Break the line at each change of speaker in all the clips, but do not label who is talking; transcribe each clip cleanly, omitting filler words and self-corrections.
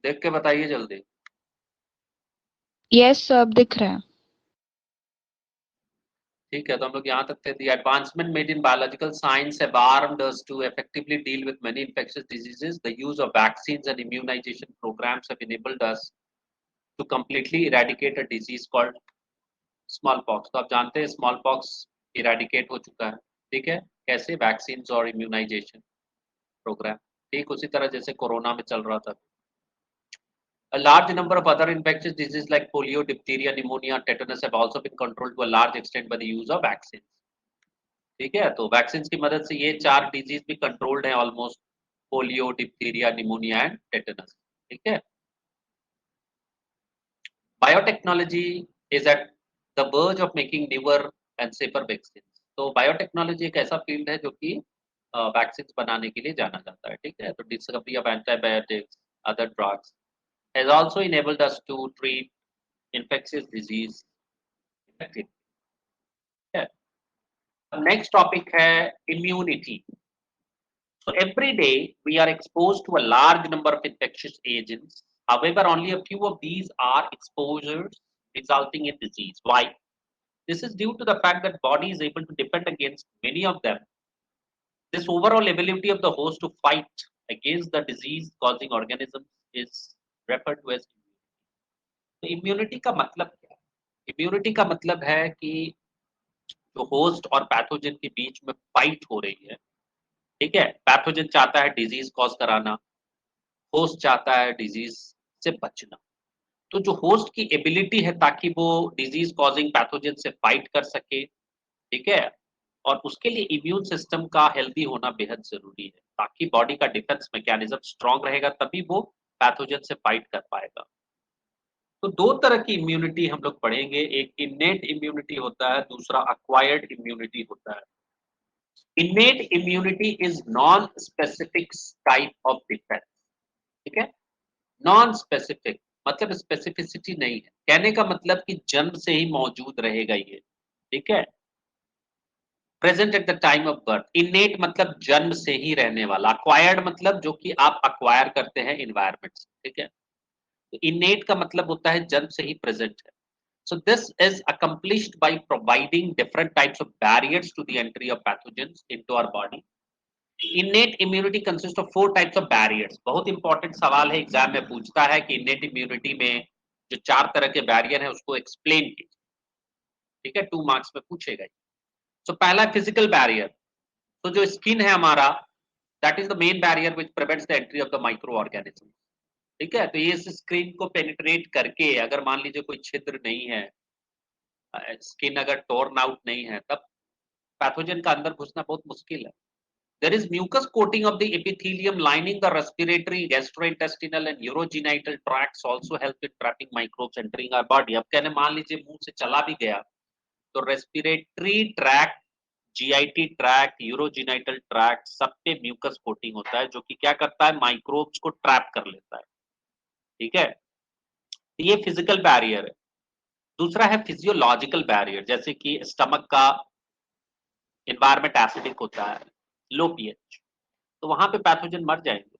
देख के बताइए जल्दी।
यस सर, अब दिख रहा है।
ठीक है, तो हम लोग यहाँ तक थे। The advancement made in biological science have armed us to effectively deal with many infectious diseases. The use of vaccines and immunization programs have enabled us to completely eradicate a disease called smallpox. तो आप जानते हैं smallpox eradicate हो चुका है। ठीक है, कैसे? वैक्सीन और इम्यूनाइजेशन प्रोग्राम, ठीक उसी तरह जैसे कोरोना में चल रहा था। A large number of other infectious diseases like polio, diphtheria, pneumonia, tetanus have also been controlled to a large extent by the use of vaccines. ठीक है, तो वैक्सीन की मदद से ये 4 डिजीज भी कंट्रोल्ड है almost, polio, diphtheria, pneumonia and tetanus. ठीक है, biotechnology is at the verge of making newer and safer vaccine. तो बायोटेक्नोलॉजी एक ऐसा फील्ड है जो कि वैक्सीन बनाने के लिए जाना जाता है। ठीक है, तो discovery of antibiotics, other drugs has also enabled us to treat infectious disease effectively. Yeah. Next topic है immunity. So every day we are exposed to a large number of infectious agents. However, only a few of these are exposures resulting in disease. Why? This is due to the fact that body is able to defend against many of them. This overall ability of the host to fight against the disease causing organisms is referred to as immunity. तो immunity का मतलब क्या है? Immunity का मतलब है कि जो होस्ट और पैथोजन के बीच में फाइट हो रही है। ठीक है, पैथोजन चाहता है डिजीज कॉज कराना, होस्ट चाहता है डिजीज से बचना। तो जो होस्ट की एबिलिटी है ताकि वो डिजीज कॉजिंग पैथोजन से फाइट कर सके, ठीक है, और उसके लिए इम्यून सिस्टम का हेल्दी होना बेहद जरूरी है, ताकि बॉडी का डिफेंस मैकेनिज्म स्ट्रांग रहेगा, तभी वो पैथोजन से फाइट कर पाएगा। तो दो तरह की इम्यूनिटी हम लोग पढ़ेंगे, एक इनेट इम्यूनिटी होता है, दूसरा अक्वायर्ड इम्यूनिटी होता है। Innate immunity is non specific type of defence. ठीक है, नॉन स्पेसिफिक मतलब स्पेसिफिसिटी नहीं है, कहने का मतलब कि जन्म से ही मौजूद रहेगा ये। ठीक है, present at the time of birth. इनेट मतलब जन्म से ही रहने वाला, अक्वायर्ड मतलब जो कि आप अक्वायर करते हैं इन्वायरमेंट से। ठीक है, तो इनेट का मतलब होता है जन्म से ही प्रेजेंट है। So this is accomplished by providing different types of barriers to the entry of pathogens into our body. Innate immunity consists of 4 types of barriers. बहुत इंपॉर्टेंट सवाल है, एग्जाम में पूछता है कि innate immunity में जो 4 तरह के बैरियर हैं उसको एक्सप्लेन कीजिए। ठीक है, 2 मार्क्स में पूछेगा। सो पहला फिजिकल बैरियर, तो जो स्किन है हमारा, that is the main barrier which prevents the entry of the micro organism. ठीक है, तो ये इस स्क्रीन को पेनिट्रेट करके, अगर मान लीजिए कोई छिद्र नहीं है, स्किन अगर टोर्न आउट नहीं है, तब पैथोजन का अंदर घुसना बहुत मुश्किल है। There is mucus coating of the epithelium lining the respiratory, gastrointestinal and urogenital tracts also help in trapping microbes entering our body. अब कहने मान लीजिए मुंह से चला भी गया, तो respiratory tract, GIT tract, urogenital tract, सब पे म्यूकस कोटिंग होता है, जो कि क्या करता है, माइक्रोब्स को ट्रैप कर लेता है। ठीक है, ये फिजिकल बैरियर है। दूसरा है फिजियोलॉजिकल बैरियर, जैसे कि स्टमक का एनवायरमेंट एसिडिक होता है, लो पीएच, तो वहां पे पैथोजन मर जाएंगे।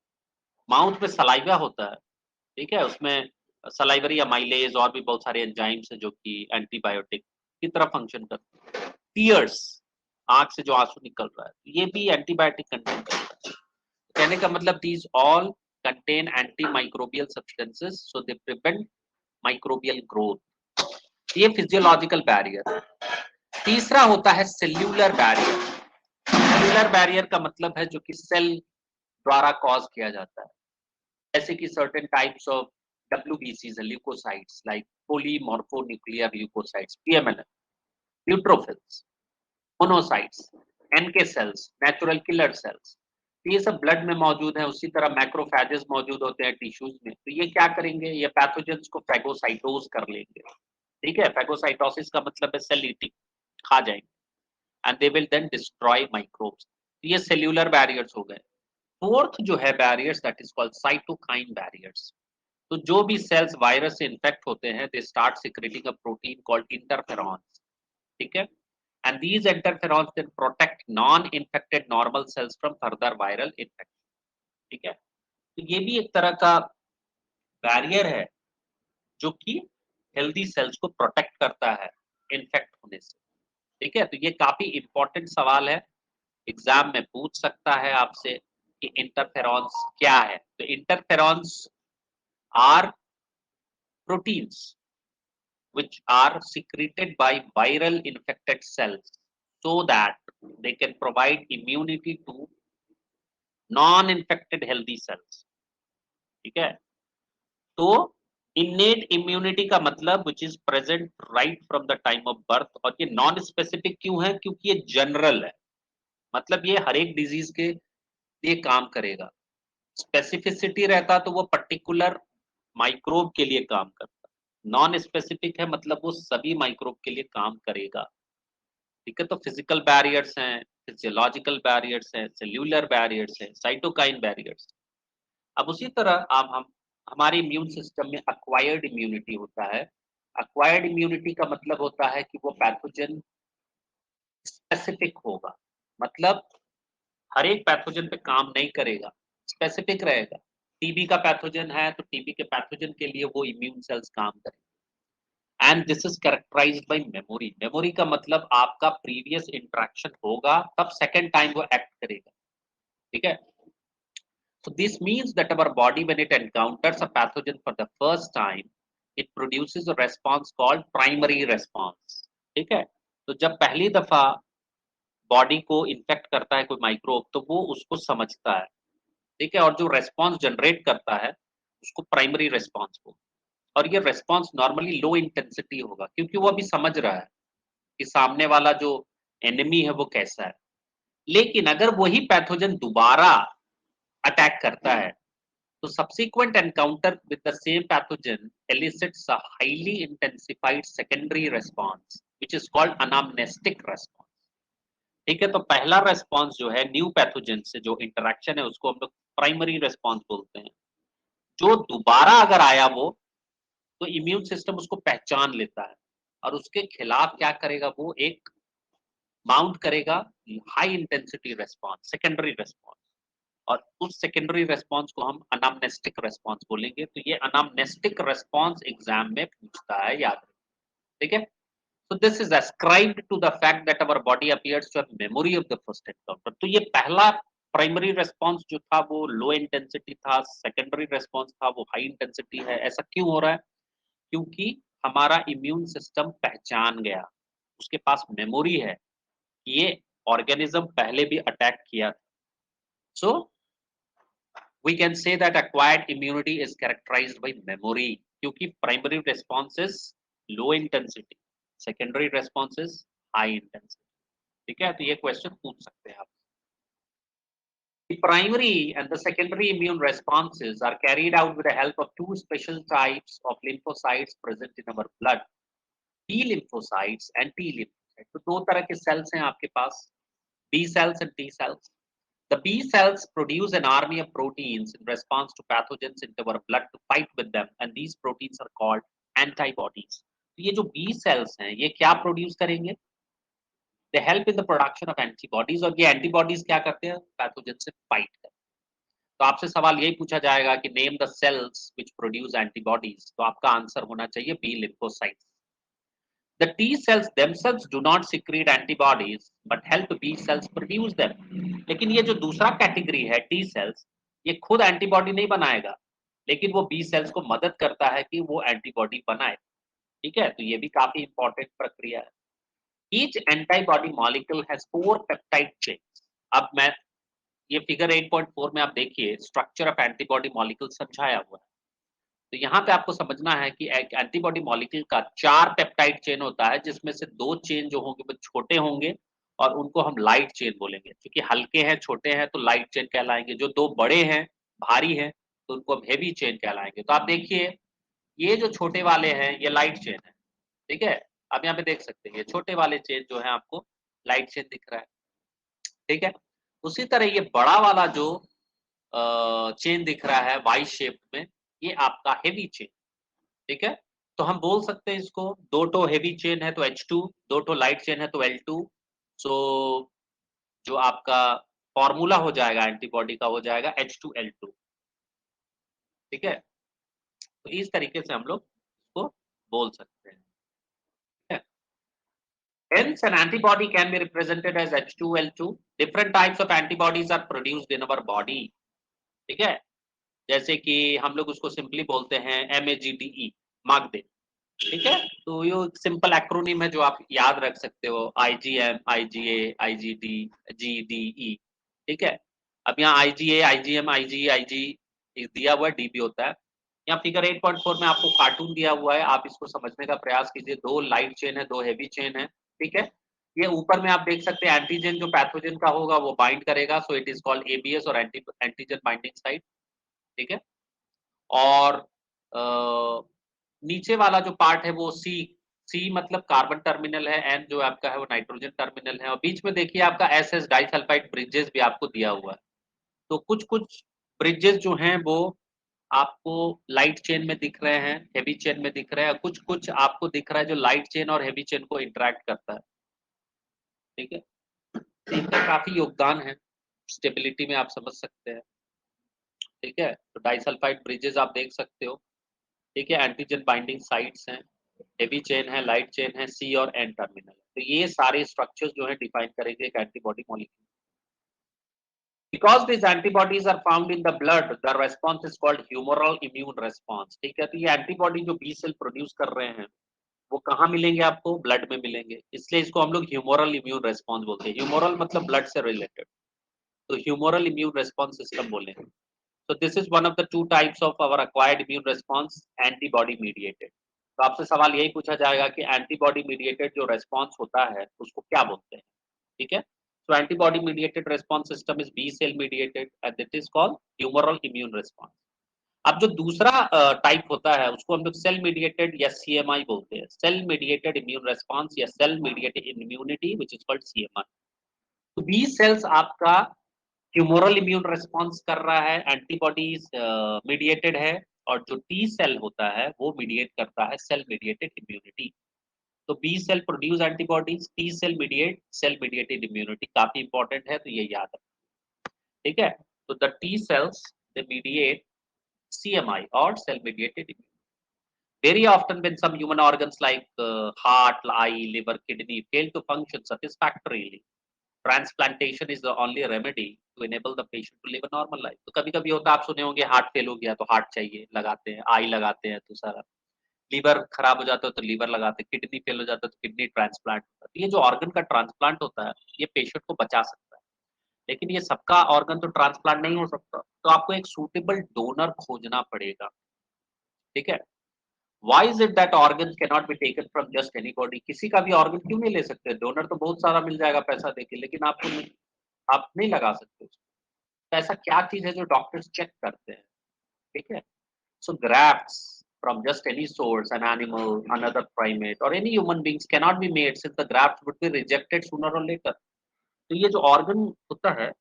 माउथ में सलाइवा होता है, ठीक है, उसमें सलाइवरी अमाइलेज और भी बहुत सारे एंजाइम्स हैं जो कि एंटीबायोटिक की तरह फंक्शन करते हैं। टीयर्स, आंख से जो आंसू निकल रहा है, ये भी एंटीबायोटिक कंटेन करता है। कहने का मतलब these all contain anti microbial substances, so they prevent microbial growth. ये फिजियोलॉजिकल बैरियर है। तीसरा होता है सेल्यूलर बैरियर। सेल्यूलर बैरियर का मतलब है जो कि सेल द्वारा कॉज किया जाता है, जैसे कि सर्टेन टाइप्स ऑफ WBCs है, leukocytes like polymorphonuclear leukocytes, PMNL, neutrophils, monocytes, NK cells, natural killer cells, ये सब ब्लड में मौजूद है। उसी तरह मैक्रोफेजेस मौजूद होते हैं टिश्यूज में, तो ये क्या करेंगे, ये पैथोजेंस को फैगोसाइटोज कर लेंगे। ठीक है, फैगोसाइटोसिस का मतलब है सेल ईटिंग, खा जाएंगे, and they will then destroy microbes. ये सेल्यूलर बैरियर्स हो गए। फोर्थ जो है barriers, that is called cytokine barriers. तो जो भी सेल्स वायरस से इन्फेक्ट होते हैं, they start secreting a protein called interferons. ठीक है, and these interferons then protect non-infected normal cells from further viral infection. ठीक है, तो ये भी एक तरह का बैरियर है जो कि हेल्दी सेल्स को प्रोटेक्ट करता है इन्फेक्ट होने से। ठीक है, तो ये काफी इंपॉर्टेंट सवाल है, एग्जाम में पूछ सकता है आपसे कि इंटरफेरॉन्स क्या है। तो interferons are proteins which are secreted by viral infected cells so that they can provide immunity to non-infected healthy cells. ठीक है, तो innate immunity का मतलब which is present right from the time of birth, और ये non specific क्यों है? क्योंकि ये जनरल है, मतलब ये हर एक डिजीज के लिए काम करेगा। स्पेसिफिसिटी रहता तो वो पर्टिकुलर माइक्रोब के लिए काम करता, नॉन स्पेसिफिक है मतलब वो सभी माइक्रोब के लिए काम करेगा। ठीक है, तो फिजिकल बैरियर्स हैं, फिजियोलॉजिकल बैरियर्स हैं, सेल्यूलर बैरियर्स हैं, साइटोकाइन बैरियर्स। अब उसी तरह अब हम हमारे इम्यून सिस्टम में अक्वायर्ड इम्यूनिटी होता है। अक्वायर्ड इम्यूनिटी का मतलब होता है कि वो पैथोजन स्पेसिफिक होगा, मतलब हर एक पैथोजन पे काम नहीं करेगा, स्पेसिफिक रहेगा। टीबी का पैथोजन है तो टीबी के पैथोजन के लिए वो इम्यून सेल्स काम करेंगे। And this is characterized by memory. Memory का मतलब आपका प्रीवियस इंटरेक्शन होगा तब सेकंड टाइम वो एक्ट करेगा। ठीक है, so this means that our body when it encounters a pathogen for the first time it produces a response called primary response। ठीक है, तो जब पहली दफा बॉडी को इन्फेक्ट करता है कोई माइक्रोब तो वो उसको समझता है। ठीक है, और जो रेस्पॉन्स जनरेट करता है उसको प्राइमरी रेस्पॉन्स को, और ये रेस्पॉन्स नॉर्मली लो इंटेंसिटी होगा क्योंकि वो अभी समझ रहा है कि सामने वाला जो एनिमी है वो कैसा है। लेकिन अगर वही पैथोजन दोबारा अटैक करता है तो subsequent encounter with the same pathogen elicits a highly intensified secondary response which is called anamnestic response. ठीक है, तो पहला रेस्पॉन्स जो है न्यू पैथोजन से जो इंटरेक्शन है उसको हम लोग प्राइमरी रेस्पॉन्स बोलते हैं। जो दोबारा अगर आया वो, तो इम्यून सिस्टम उसको पहचान लेता है और उसके खिलाफ क्या करेगा, वो एक माउंट करेगा high intensity response, secondary response, और उस सेकेंडरी रेस्पॉन्स को हम अनामनेस्टिक रेस्पॉन्स बोलेंगे। तो ये अनामनेस्टिक रेस्पॉन्स एग्जाम में पूछता है, याद रखिए। ठीक है, so this is ascribed to the fact that our body appears to have memory of the first encounter। तो ये पहला प्राइमरी रेस्पॉन्स जो था वो लो इंटेंसिटी था, सेकेंडरी रेस्पॉन्स था वो हाई इंटेंसिटी है। ऐसा क्यों हो रहा है? क्योंकि हमारा इम्यून सिस्टम पहचान गया, उसके पास मेमोरी है कि ये ऑर्गेनिज्म पहले भी अटैक किया था। सो we can say that acquired immunity is characterized by memory क्योंकि primary response is low intensity, secondary response is high intensity। ठीक है, तो ये क्वेश्चन पूछ सकते हैं आप। The primary and the secondary immune responses are carried out with the help of two special types of lymphocytes present in our blood, B lymphocytes and T lymphocytes। तो दो तरह के सेल्स हैं आपके पास, B cells and T cells। The B cells produce an army of proteins in response to pathogens into our blood to fight with them, and these proteins are called antibodies। तो ये जो B cells हैं, ये क्या produce करेंगे? They help in the production of antibodies, और ये antibodies क्या करते हैं? पैथोजन से फाइट करते हैं। तो आपसे सवाल यही पूछा जाएगा कि name the cells which produce antibodies, तो आपका आंसर होना चाहिए B lymphocytes. The T cells themselves do not secrete antibodies but help B cells produce them। लेकिन ये जो दूसरा कैटेगरी है T cells, ये खुद एंटीबॉडी नहीं बनाएगा, लेकिन वो B cells को मदद करता है कि वो एंटीबॉडी बनाए। ठीक है, तो ये भी काफी इंपॉर्टेंट प्रक्रिया है। Each antibody molecule has 4 peptide chains। अब मैं ये फिगर 8.4 में आप देखिए स्ट्रक्चर ऑफ एंटीबॉडी मॉलिक्यूल समझाया हुआ है। तो यहाँ पे आपको समझना है कि एक एंटीबॉडी मॉलिक्यूल का 4 पेप्टाइड चेन होता है जिसमें से 2 चेन जो होंगे वो छोटे होंगे और उनको हम लाइट चेन बोलेंगे। क्योंकि हल्के हैं, छोटे हैं तो लाइट चेन कहलाएंगे, जो 2 बड़े हैं, भारी हैं तो उनको हम हेवी चेन कहलाएंगे। तो आप देखिए ये जो छोटे वाले हैं ये लाइट चेन है। ठीक है, आप यहाँ पे देख सकते हैं ये छोटे वाले चेन जो है आपको लाइट चेन दिख रहा है। ठीक है, उसी तरह ये बड़ा वाला जो चेन दिख रहा है वाई शेप में, ये आपका हेवी चेन। ठीक है, तो हम बोल सकते हैं इसको, दो टो हेवी चेन है तो H2, दो टो लाइट चेन है तो L2। सो जो आपका फॉर्मूला हो जाएगा एंटीबॉडी का, हो जाएगा H2L2। ठीक है, तो इस तरीके से हम लोग इसको बोल सकते हैं। Hence, an antibody can be represented as H2L2. Different types of antibodies are produced in our body. ठीक है, जैसे कि हम लोग उसको सिंपली बोलते हैं MAGDE, मार्गदे। ठीक है, तो ये सिंपल एक्रोनिम है जो आप याद रख सकते हो, IgM, IgA, IgD, GDE। ठीक है, अब यहाँ IgA, IgM, IgE, IG दिया हुआ है, D भी होता है। यहाँ फिगर 8.4 में आपको कार्टून दिया हुआ है, आप इसको समझने का प्रयास कीजिए। 2 लाइट चेन है, 2 हेवी चेन है। ठीक है, ये ऊपर में आप देख सकते हैं एंटीजन जो पैथोजन का होगा वो बाइंड करेगा, so it is called ABS और एंटीजन बाइंडिंग साइट। ठीक है, और नीचे वाला जो पार्ट है वो सी मतलब कार्बन टर्मिनल है, एन जो आपका है वो नाइट्रोजन टर्मिनल है, और बीच में देखिए आपका SS डाइसल्फाइड ब्रिजेस भी आपको दिया हुआ है। तो कुछ कुछ ब्रिजेस जो हैं वो आपको लाइट चेन में दिख रहे हैं, हेवी चेन में दिख रहे हैं, कुछ कुछ आपको दिख रहा है जो लाइट चेन और हेवी चेन को इंटरेक्ट करता है। ठीक है, तो इनका काफी योगदान है स्टेबिलिटी में, आप समझ सकते हैं। ठीक है, तो डाइसल्फाइड ब्रिजेस आप देख सकते हो। ठीक है, एंटीजन बाइंडिंग साइट्स हैं, हेवी चेन है, लाइट चेन है, सी और एन टर्मिनल है। तो ये सारे स्ट्रक्चर्स जो है डिफाइन करेंगे एक antibody molecule. Because these antibodies are found in the blood, the response is called humoral immune response. ठीक है, तो ये एंटीबॉडी जो बी सेल प्रोड्यूस कर रहे हैं वो कहाँ मिलेंगे? आपको ब्लड में मिलेंगे, इसलिए इसको हम लोग ह्यूमोरल इम्यून रेस्पॉन्स बोलते हैं। ह्यूमोरल मतलब ब्लड से रिलेटेड, तो ह्यूमोरल इम्यून रेस्पॉन्स सिस्टम बोलेंगे। So this is one of the two types of our acquired immune response, antibody mediated. तो आपसे सवाल यही पूछा जाएगा कि एंटीबॉडी मीडिएटेड जो रेस्पॉन्स होता है उसको क्या बोलते हैं। ठीक है, so antibody mediated response system is B cell mediated and it is called humoral immune response. अब जो दूसरा टाइप होता है उसको हम लोग सेल मीडिएटेड या CMI बोलते हैं, सेल मीडिएटेड इम्यून रेस्पॉन्स या cell mediated immunity which is called CMI। तो बी सेल्स आपका ह्यूमोरल इम्यून रिस्पॉन्स कर रहा है, एंटीबॉडीज मीडिएटेड है, और जो टी सेल होता है वो मीडिएट करता है सेल मीडिएटेड इम्यूनिटी। तो B cell produce antibodies, T cell mediate cell mediated immunity. काफी इंपॉर्टेंट है, तो ये याद रखना। ठीक है, तो the T cells they mediate CMI और cell mediated immunity. Very often when some human organs like heart, eye, liver, kidney fail to function satisfactorily, transplantation is the only remedy to enable the patient to live a normal life. तो कभी कभी होता है, आप सुने होंगे heart fail हो गया तो हार्ट चाहिए, लगाते हैं, आई लगाते हैं तो सारा, लीवर खराब हो जाता है तो लीवर लगाते हैं, किडनी फेल हो जाता है तो किडनी ट्रांसप्लांट होता है। तो ये जो ऑर्गन का ट्रांसप्लांट होता है ये पेशेंट को बचा सकता है, लेकिन ये सबका ऑर्गन तो ट्रांसप्लांट नहीं हो सकता, तो आपको एक सूटेबल डोनर खोजना पड़ेगा। ठीक है, Why is it that organs cannot be taken from just anybody? किसी का भी ऑर्गन क्यों नहीं ले सकते? डोनर तो बहुत सारा मिल जाएगा पैसा देके, लेकिन आपको नहीं, आप नहीं लगा सकते उसको। तो ऐसा क्या चीज है जो डॉक्टर्स चेक करते हैं? ठीक है, सो grafts from just any source, an animal, another primate, or any human beings cannot be made since the graft would be rejected sooner or later. तो ये जो ऑर्गन होता है,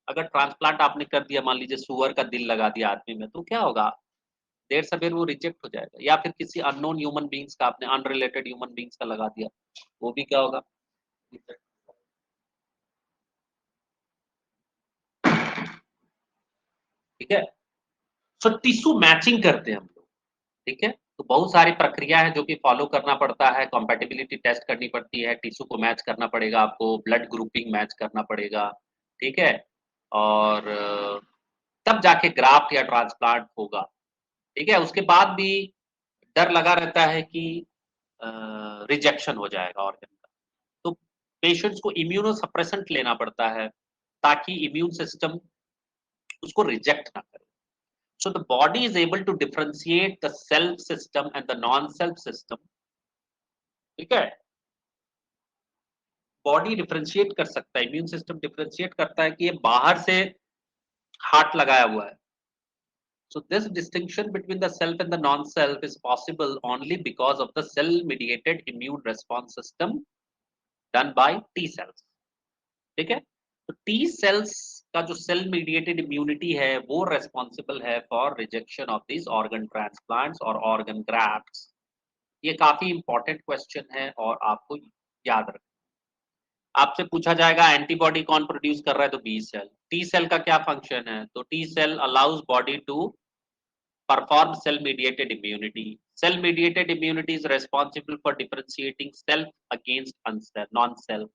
अगर ट्रांसप्लांट आपने कर दिया, मान लीजिए सुअर का दिल लगा दिया आदमी में, तो क्या होगा? देर सवेर वो रिजेक्ट हो जाएगा। या फिर किसी अननोन ह्यूमन बींग्स का, आपने अनरिलेटेड ह्यूमन बींग्स का लगा दिया, वो भी क्या होगा? ठीक है, सो टिश्यू मैचिंग करते हैं हम लोग। ठीक है, तो बहुत सारी प्रक्रिया है जो कि फॉलो करना पड़ता है, कंपैटिबिलिटी टेस्ट करनी पड़ती है, टिश्यू को मैच करना पड़ेगा, आपको ब्लड ग्रुपिंग मैच करना पड़ेगा। ठीक है, और तब जाके ग्राफ्ट या ट्रांसप्लांट होगा। ठीक है, उसके बाद भी डर लगा रहता है कि रिजेक्शन हो जाएगा ऑर्गन का, तो पेशेंट्स को इम्यूनो सप्रेसेंट लेना पड़ता है ताकि इम्यून सिस्टम उसको रिजेक्ट ना करे। So the body is able to differentiate the self system and the non-self system. ठीक है, बॉडी डिफरेंशिएट कर सकता है, इम्यून सिस्टम डिफरेंशिएट करता है कि ये बाहर से हार्ट लगाया हुआ है। So this distinction between the self and the non-self is possible only because of the cell-mediated immune response system done by T cells. ठीक है, तो टी सेल्स का जो सेल मीडिएटेड इम्यूनिटी है वो रेस्पॉन्सिबल है for rejection of this organ transplants और organ grafts. ये काफी इंपॉर्टेंट क्वेश्चन है और आपको याद रखना। आपसे पूछा जाएगा एंटीबॉडी कौन प्रोड्यूस कर रहा है, तो बी सेल। टी सेल का क्या फंक्शन है, तो T cell allows body to perform cell mediated immunity. Cell mediated immunity is responsible for differentiating self against non-self,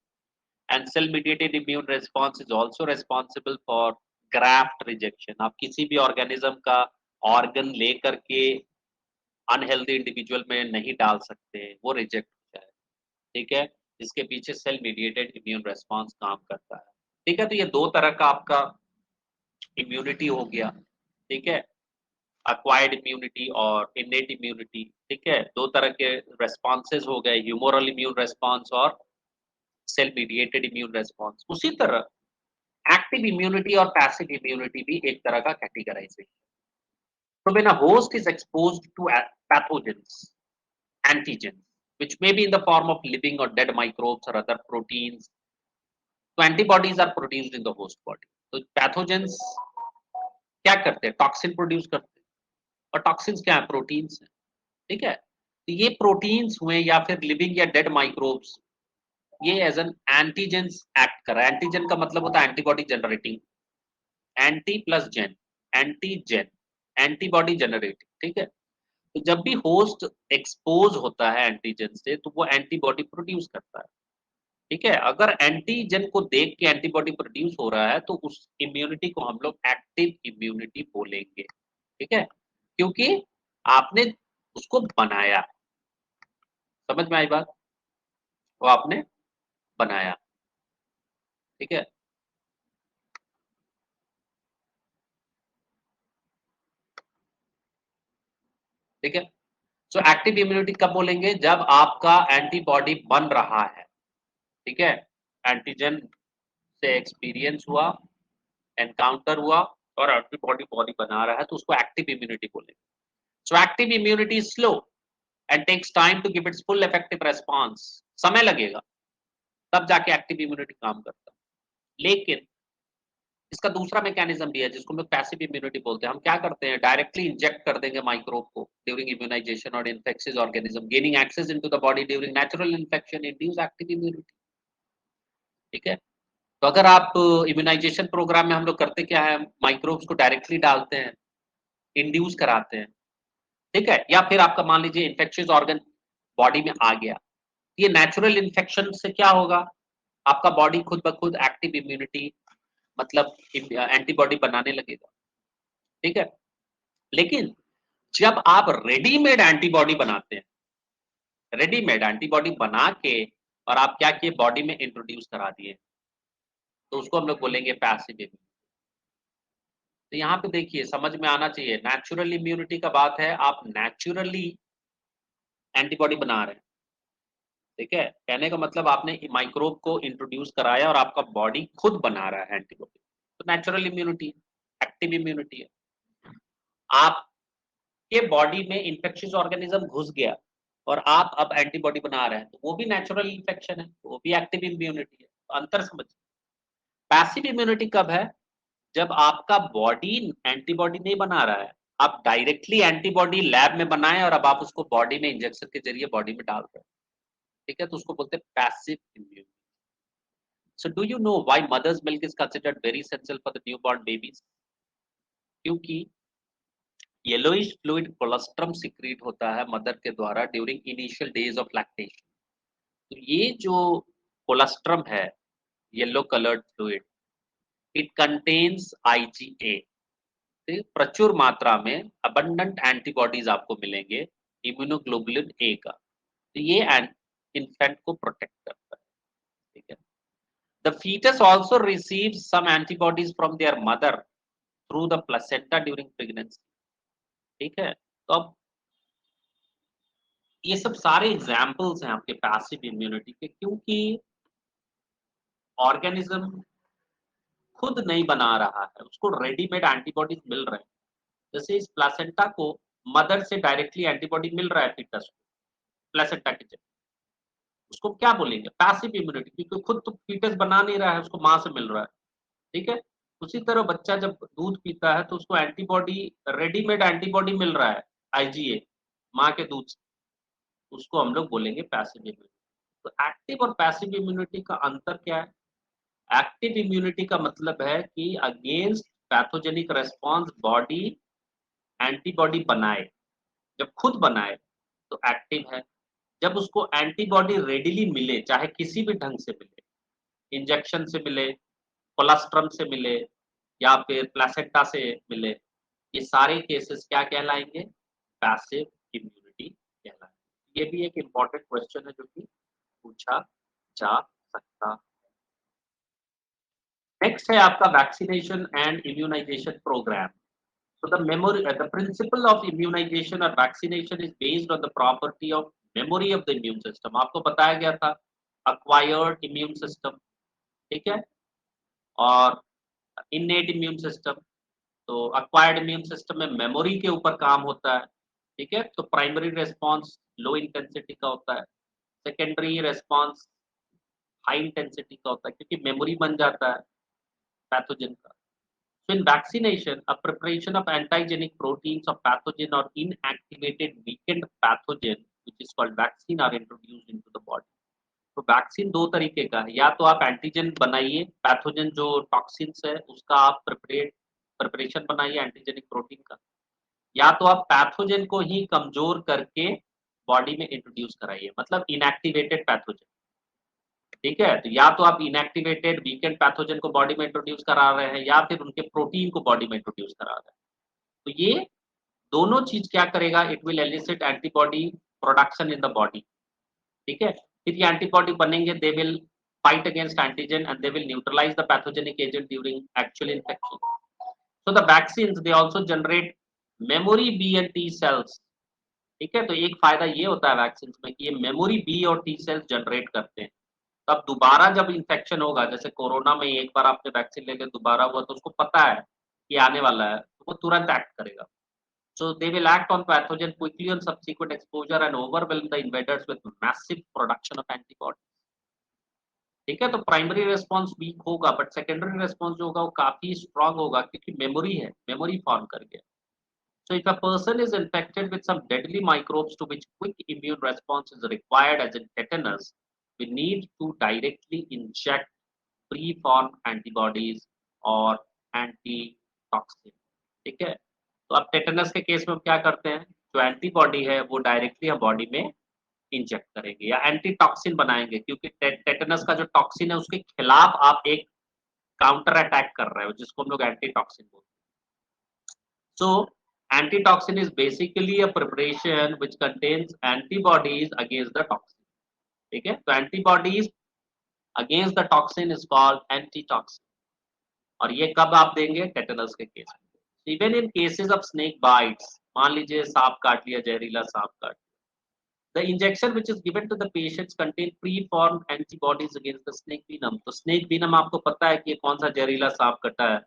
and cell mediated immune response is also responsible for graft rejection. आप किसी भी organism का organ लेकर के unhealthy individual में नहीं डाल सकते, वो रिजेक्ट हो जाए। ठीक है, इसके पीछे सेल मीडिएटेड इम्यून रेस्पॉन्स काम करता है। ठीक है, तो ये दो तरह का आपका इम्यूनिटी हो गया। ठीक है, एक्वायर्ड इम्यूनिटी और इनेट इम्यूनिटी। ठीक है, दो तरह के रेस्पॉन्सेज हो गए, ह्यूमोरल इम्यून रेस्पॉन्स और सेल मीडिएटेड इम्यून रेस्पॉन्स। उसी तरह एक्टिव इम्यूनिटी और पैसिव इम्यूनिटी भी एक तरह का categorisation. So when a host is exposed to pathogens, antigens, which may be in the form of living or dead microbes or other proteins, so antibodies are produced in the host body. So pathogens क्या करते हैं? Toxin produce करते हैं, और toxins क्या है? Proteins हैं। ठीक है, तो ये प्रोटीन्स हुए या फिर लिविंग या डेड माइक्रोब्स, ये एज एन एंटीजेंस एक्ट कर रहा है। एंटीजन का मतलब होता है antibody generating, anti plus gen, antigen, antibody generating. ठीक है, तो जब भी होस्ट एक्सपोज होता है एंटीजन से, तो वो एंटीबॉडी प्रोड्यूस करता है। ठीक है, अगर एंटीजन को देख के एंटीबॉडी प्रोड्यूस हो रहा है, तो उस इम्यूनिटी को हम लोग एक्टिव इम्यूनिटी बोलेंगे। ठीक है, क्योंकि आपने उसको बनाया। समझ में आई बात? वो आपने बनाया। ठीक है, ठीक है। सो एक्टिव इम्यूनिटी कब बोलेंगे? जब आपका एंटीबॉडी बन रहा है। ठीक है, एंटीजन से एक्सपीरियंस हुआ, एनकाउंटर हुआ और एंटीबॉडी बॉडी बना रहा है, तो उसको एक्टिव इम्यूनिटी बोलेंगे। So active immunity is slow and takes time to give its full effective response. समय लगेगा, तब जाके एक्टिव इम्यूनिटी काम करता है। लेकिन इसका दूसरा मैकेनिज्म भी है, जिसको हम लोग पैसिव इम्यूनिटी बोलते हैं। हम क्या करते हैं? डायरेक्टली इंजेक्ट कर देंगे माइक्रोब को ड्यूरिंग इम्यूनाइजेशन और infectious organism gaining access into the body during natural infection induce active immunity. ठीक है, तो अगर आप इम्यूनाइजेशन प्रोग्राम में हम लोग करते क्या है? माइक्रोब्स को डायरेक्टली डालते हैं, इंड्यूस कराते हैं। ठीक है, या फिर आपका मान लीजिए इन्फेक्शियस ऑर्गन बॉडी में आ गया, ये नेचुरल इन्फेक्शन से क्या होगा? आपका बॉडी खुद ब खुद एक्टिव इम्यूनिटी मतलब एंटीबॉडी बनाने लगेगा। ठीक है, लेकिन जब आप रेडीमेड एंटीबॉडी बनाते हैं, रेडीमेड एंटीबॉडी बना के और आप क्या किए? बॉडी में इंट्रोड्यूस करा दिए, तो उसको हम लोग बोलेंगे पैसिव इम्यूनिटी। तो यहाँ पे देखिए, समझ में आना चाहिए, नेचुरल इम्यूनिटी का बात है, आप नेचुरली एंटीबॉडी बना रहे हैं। ठीक है, कहने का मतलब आपने माइक्रोब को इंट्रोड्यूस कराया और आपका बॉडी खुद बना रहा है एंटीबॉडी, तो नेचुरल इम्यूनिटी, एक्टिव इम्यूनिटी है। आपके बॉडी में इन्फेक्शियस ऑर्गेनिज्म घुस गया और आप अब एंटीबॉडी बना रहे हैं, तो वो भी नेचुरल इन्फेक्शन है, वो भी एक्टिव इम्यूनिटी है। तो अंतर समझिए। पैसिव इम्यूनिटी कब है? जब आपका बॉडी एंटीबॉडी नहीं बना रहा है, आप डायरेक्टली एंटीबॉडी लैब में बनाए और अब आप उसको बॉडी में इंजेक्शन के जरिए बॉडी में डाल रहे हैं। ठीक है, तो उसको बोलते हैं passive immunity. So do you know why mother's milk is considered very essential for the newborn babies? क्योंकि येलोइश फ्लूइड कोलेस्ट्रम सिक्रीट होता है मदर के द्वारा during initial days of lactation. तो ये जो कोलेस्ट्रम है, yellow coloured fluid, it contains IgA. प्रचुर मात्रा में अबंडेंट एंटीबॉडीज आपको मिलेंगे इम्यूनोग्लोबुलिन ए का, तो ये इन्फेंट को प्रोटेक्ट करता है। ठीक है, the foetus also receives some antibodies from their mother through the placenta during pregnancy. ठीक है, तो अब ये सब सारे एग्जांपल्स हैं आपके पैसिव इम्यूनिटी के, क्योंकि ऑर्गेनिज्म खुद नहीं बना रहा है, उसको रेडीमेड एंटीबॉडीज मिल रहे हैं। जैसे इस प्लेसेंटा को मदर से डायरेक्टली एंटीबॉडी मिल रहा है फीटस को, प्लेसेंटा के जरिए, उसको क्या बोलेंगे? पैसिव इम्यूनिटी, क्योंकि खुद तो फीटस बना नहीं रहा है, उसको माँ से मिल रहा है। ठीक है, उसी तरह बच्चा जब दूध पीता है तो उसको एंटीबॉडी, रेडीमेड एंटीबॉडी मिल रहा है, आईजीए, माँ के दूध से, उसको हम लोग बोलेंगे पैसिव इम्यूनिटी। तो एक्टिव और पैसिव इम्यूनिटी का अंतर क्या है? एक्टिव इम्यूनिटी का मतलब है कि against pathogenic response body antibody बनाए, जब खुद बनाए तो एक्टिव है। जब उसको एंटीबॉडी रेडिली मिले, चाहे किसी भी ढंग से मिले, इंजेक्शन से मिले, कोलेस्ट्रम से मिले या फिर प्लेसेंटा से मिले, ये सारे केसेस क्या कहलाएँगे? Passive immunity कहलाएँगे। ये भी एक इम्पोर्टेंट क्वेश्चन है जो कि पूछा जा सकता। नेक्स्ट है आपका vaccination and immunization programme. So the principle of immunization or vaccination is based on the property of memory of the immune system. आपको बताया गया था acquired immune system, ठीक है, और innate immune system। तो acquired immune system में memory के ऊपर काम होता है, ठीक है। तो primary response low intensity का होता है, secondary response high intensity का होता है, क्योंकि memory बन जाता है पैथोजन का। So in vaccination, a preparation of antigenic proteins of pathogen or inactivated weakened pathogen, which is called vaccine, are introduced into the body. तो वैक्सीन दो तरीके का है, या तो आप एंटीजन बनाइए, पैथोजन जो टॉक्सिन्स है उसका आप प्रिपरेशन बनाइए एंटीजेनिक प्रोटीन का, या तो आप पैथोजन को ही कमजोर करके बॉडी में इंट्रोड्यूस कराइए, मतलब इनएक्टिवेटेड पैथोजन, ठीक है। तो या तो आप इनएक्टिवेटेड वीकेंड पैथोजन को बॉडी में इंट्रोड्यूस करा रहे हैं या फिर उनके प्रोटीन को बॉडी में इंट्रोड्यूस करा रहे हैं। तो ये दोनों चीज क्या करेगा? It will elicit antibody production in the body, ठीक है। फिर ये एंटीबॉडी बनेंगे, they will fight against antigen and they will neutralize the pathogenic agent during actual infection. So the vaccines they also generate memory B and T cells, ठीक है। तो एक फायदा ये होता है वैक्सीन में कि ये मेमोरी बी और टी सेल्स जनरेट करते हैं। तब दोबारा जब इन्फेक्शन होगा, जैसे कोरोना में एक बार आपने वैक्सीन ले लिया, दोबारा हुआ, तो उसको पता है कि आने वाला है, तो वो तुरंत एक्ट करेगा। So they will act on pathogen quickly on subsequent exposure and overwhelm the invaders with massive production of antibodies. ठीक है, तो प्राइमरी रिस्पॉन्स वीक होगा बट सेकेंडरी रिस्पॉन्स जो होगा वो काफी स्ट्रांग होगा, क्योंकि मेमोरी है, मेमोरी फॉर्म कर गया। So if a person is infected with some deadly microbes to which quick immune response is required, as in tetanus, we need to directly inject pre-formed antibodies or antitoxin, ठीक है। तो अब tetanus के case में हम क्या करते हैं? जो एंटीबॉडी है वो डायरेक्टली हम बॉडी में इंजेक्ट करेंगे या एंटीटॉक्सिन बनाएंगे, क्योंकि टेटनस का जो टॉक्सिन है उसके खिलाफ आप एक काउंटर अटैक कर रहे हो, जिसको हम लोग एंटीटॉक्सिन बोलते हैं। So antitoxin is basically a preparation which contains antibodies against the toxin, ठीक है। तो antibodies against the toxin is called antitoxin, और ये कब आप देंगे? टेटनस के केस में। Even in cases of snake bites, मान लीजिए सांप काट लिया, जहरीला सांप काट, the injection which is given to the patients contain pre-formed antibodies against the snake venom। तो snake venom आपको पता है कि कौन सा जहरीला सांप कटा है,